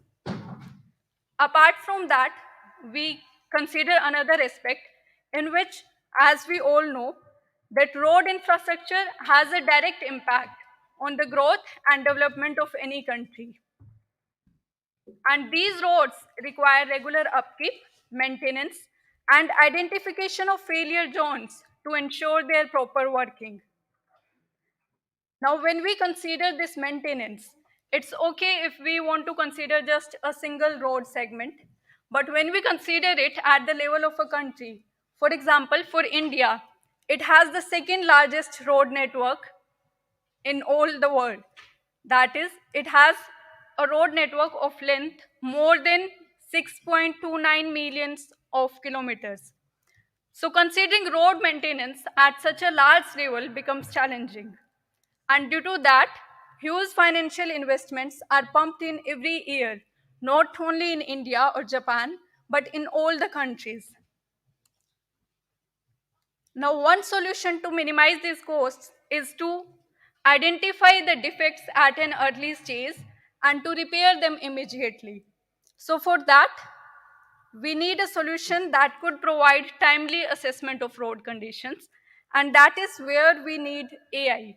Speaker 19: Apart from that, we consider another aspect in which, as we all know, that road infrastructure has a direct impact on the growth and development of any country. And these roads require regular upkeep, maintenance, and identification of failure zones to ensure their proper working. Now, when we consider this maintenance, it's okay if we want to consider just a single road segment. But when we consider it at the level of a country, for example, for India, it has the second largest road network in all the world. That is, it has a road network of length more than 6.29 millions of kilometers. So considering road maintenance at such a large level becomes challenging. And due to that, huge financial investments are pumped in every year, not only in India or Japan, but in all the countries. Now, one solution to minimize these costs is to identify the defects at an early stage and to repair them immediately. So for that, we need a solution that could provide timely assessment of road conditions, and that is where we need AI.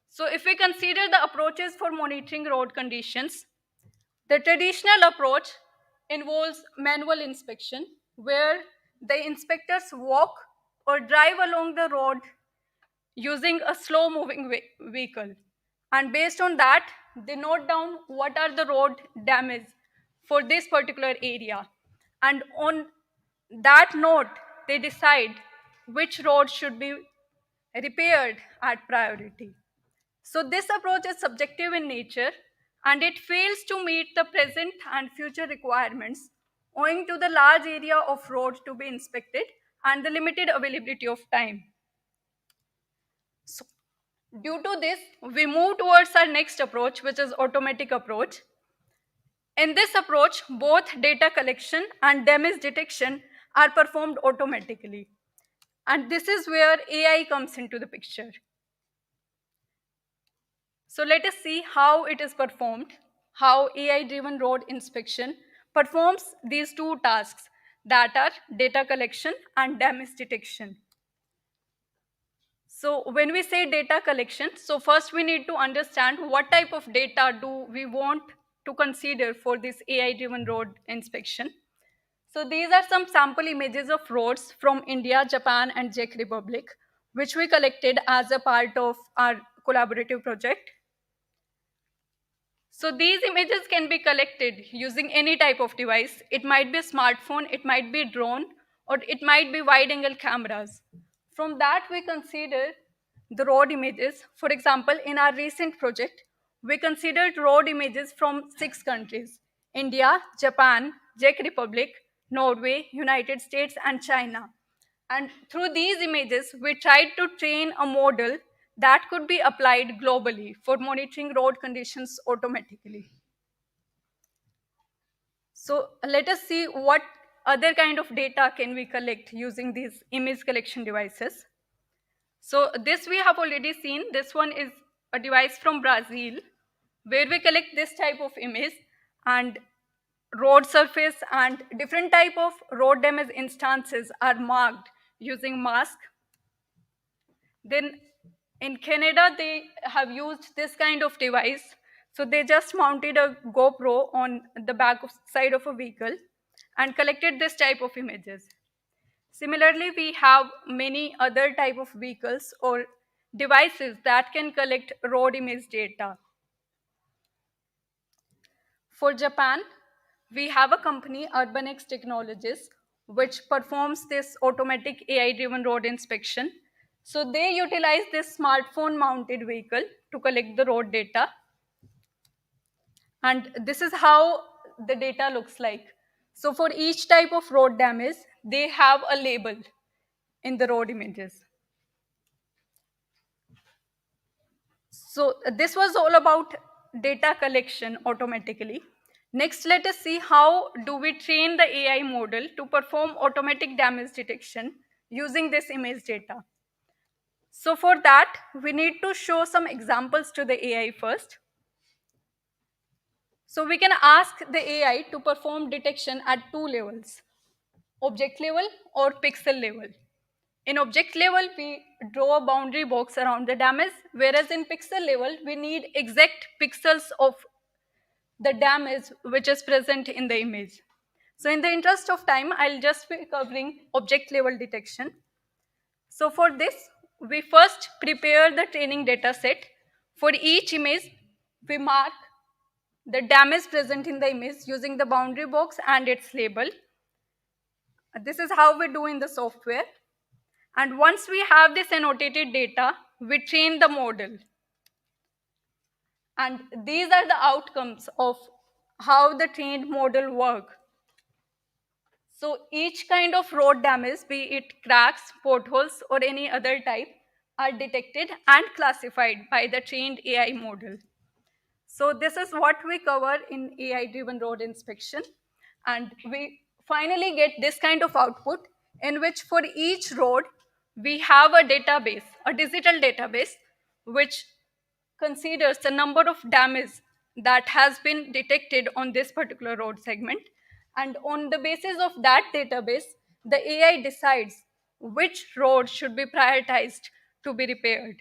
Speaker 19: So if we consider the approaches for monitoring road conditions, the traditional approach involves manual inspection, where the inspectors walk or drive along the road using a slow moving vehicle. And based on that, they note down what are the road damage for this particular area. And on that note, they decide which road should be repaired at priority. So this approach is subjective in nature and it fails to meet the present and future requirements owing to the large area of road to be inspected and the limited availability of time. So, due to this, we move towards our next approach, which is automatic approach. In this approach, both data collection and damage detection are performed automatically. And this is where AI comes into the picture. So let us see how it is performed, how AI-driven road inspection performs these two tasks, that are data collection and damage detection. So when we say data collection, so first we need to understand what type of data do we want to consider for this AI-driven road inspection. So these are some sample images of roads from India, Japan, and Czech Republic, which we collected as a part of our collaborative project. So these images can be collected using any type of device. It might be a smartphone, it might be a drone, or it might be wide-angle cameras. From that, we consider the road images. For example, in our recent project, we considered road images from 6 countries: India, Japan, Czech Republic, Norway, United States, and China. And through these images, we tried to train a model that could be applied globally for monitoring road conditions automatically. So let us see what other kind of data can we collect using these image collection devices. So this we have already seen. This one is a device from Brazil where we collect this type of image and road surface and different type of road damage instances are marked using mask. Then in Canada, they have used this kind of device. So they just mounted a GoPro on the back side of a vehicle and collected this type of images. Similarly, we have many other type of vehicles or devices that can collect road image data. For Japan, we have a company, UrbanX Technologies, which performs this automatic AI-driven road inspection. So they utilize this smartphone mounted vehicle to collect the road data. And this is how the data looks like. So for each type of road damage, they have a label in the road images. So this was all about data collection automatically. Next, let us see how do we train the AI model to perform automatic damage detection using this image data. So for that, we need to show some examples to the AI first. So we can ask the AI to perform detection at two levels, object level or pixel level. In object level, we draw a boundary box around the damage, whereas in pixel level, we need exact pixels of the damage which is present in the image. So in the interest of time, I'll just be covering object level detection. So for this, we first prepare the training data set. For each image, we mark the damage present in the image using the boundary box and its label. This is how we do in the software. And once we have this annotated data, we train the model. And these are the outcomes of how the trained model work. So each kind of road damage, be it cracks, potholes, or any other type, are detected and classified by the trained AI model. So this is what we cover in AI-driven road inspection. And we finally get this kind of output in which for each road, we have a database, a digital database, which considers the number of damage that has been detected on this particular road segment. And on the basis of that database, the AI decides which road should be prioritized to be repaired.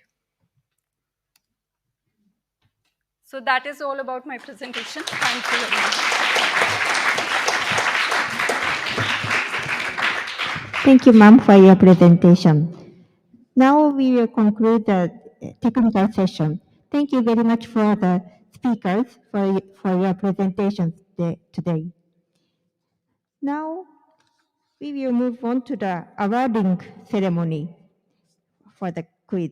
Speaker 19: So that is all about my presentation. Thank you very much.
Speaker 1: Thank you, ma'am, for your presentation. Now we will conclude the technical session. Thank you very much for the speakers for your presentations today. Now we will move on to the awarding ceremony for the quiz.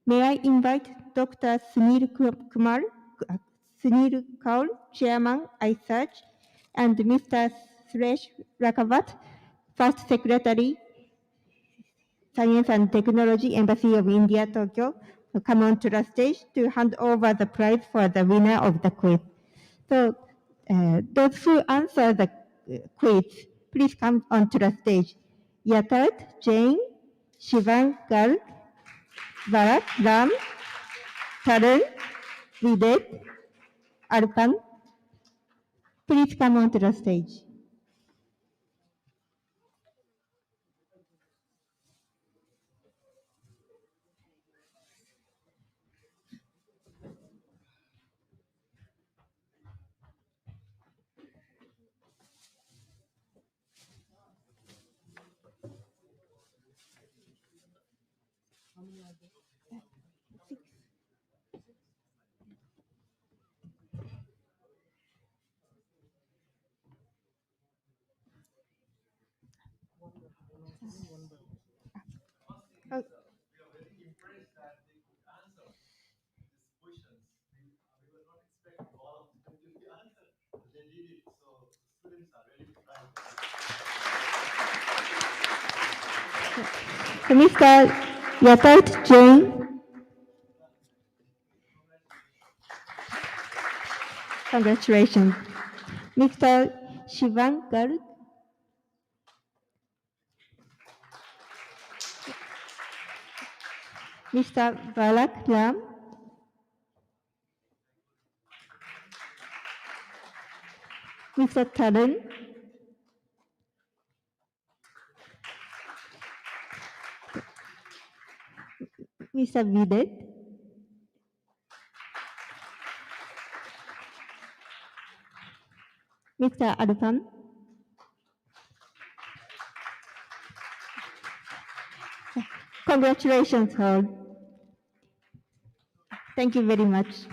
Speaker 1: May I invite Dr. Sunil Kaul, Chairman, iSearch, and Mr. Suresh Rakavat, First Secretary, Science and Technology, Embassy of India, Tokyo, to come onto the stage to hand over the prize for the winner of the quiz. So those who answer the quiz, please come onto the stage. Yatat, Jane, Shivan, Garg, Bharat, Ram, Tarun, Videt, Arpan, please come onto the stage. So Mr. Yatat Jain, congratulations. Mr. Shivan Garg, Mr. Balak Ram, Mr. Tarun, Mr. Videt, Mr. Arpan, congratulations all. Thank you very much.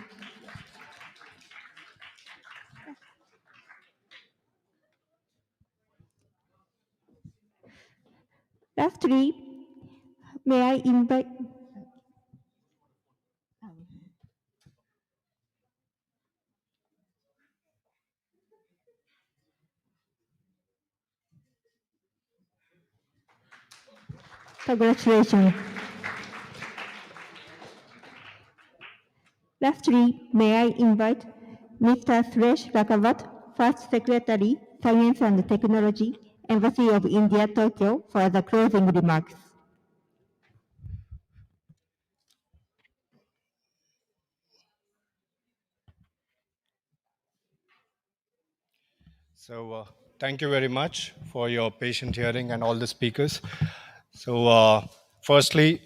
Speaker 1: Lastly, may I invite? Congratulations. Lastly, may I invite Mr. Suresh Rakavat, First Secretary, Science and Technology, Embassy of India, Tokyo, for the closing remarks.
Speaker 3: So thank you very much for your patient hearing and all the speakers. So firstly,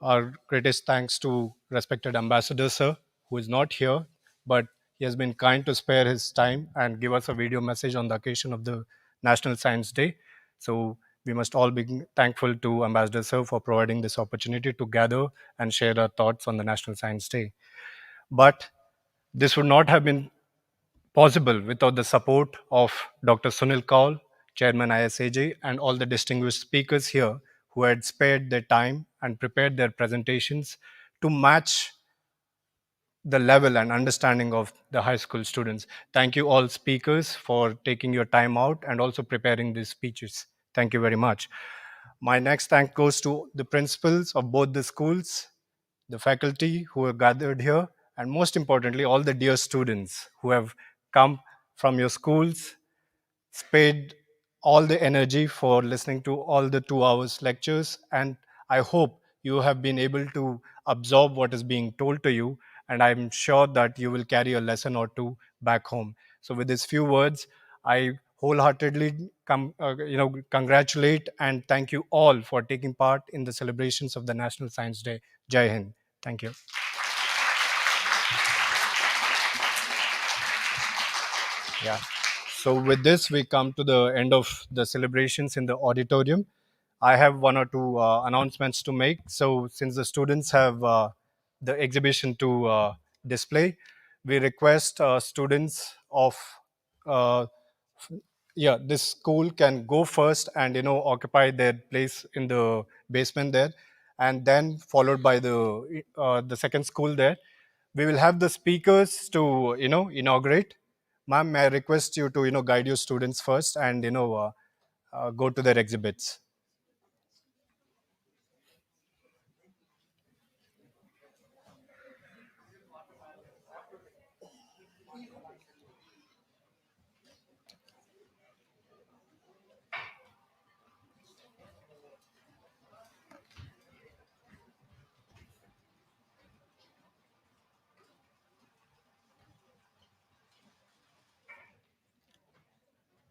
Speaker 3: our greatest thanks to respected Ambassador Sir, who is not here, but he has been kind to spare his time and give us a video message on the occasion of the National Science Day. So we must all be thankful to Ambassador Sir for providing this opportunity to gather and share our thoughts on the National Science Day. But this would not have been possible without the support of Dr. Sunil Kaul, Chairman ISAJ, and all the distinguished speakers here who had spared their time and prepared their presentations to match the level and understanding of the high school students. Thank you all speakers for taking your time out and also preparing these speeches. Thank you very much. My next thank goes to the principals of both the schools, the faculty who are gathered here, and most importantly, all the dear students who have come from your schools, spared all the energy for listening to all the 2 hours lectures. And I hope you have been able to absorb what is being told to you. And I'm sure that you will carry a lesson or two back home. So with these few words, I wholeheartedly congratulate and thank you all for taking part in the celebrations of the National Science Day. Jai Hind. Thank you. Yeah. So with this, we come to the end of the celebrations in the auditorium. I have one or two announcements to make. So since the students have the exhibition to display, we request students of this school can go first and occupy their place in the basement there, and then followed by the second school there. We will have the speakers to inaugurate. Ma'am, may I request you to guide your students first and go to their exhibits.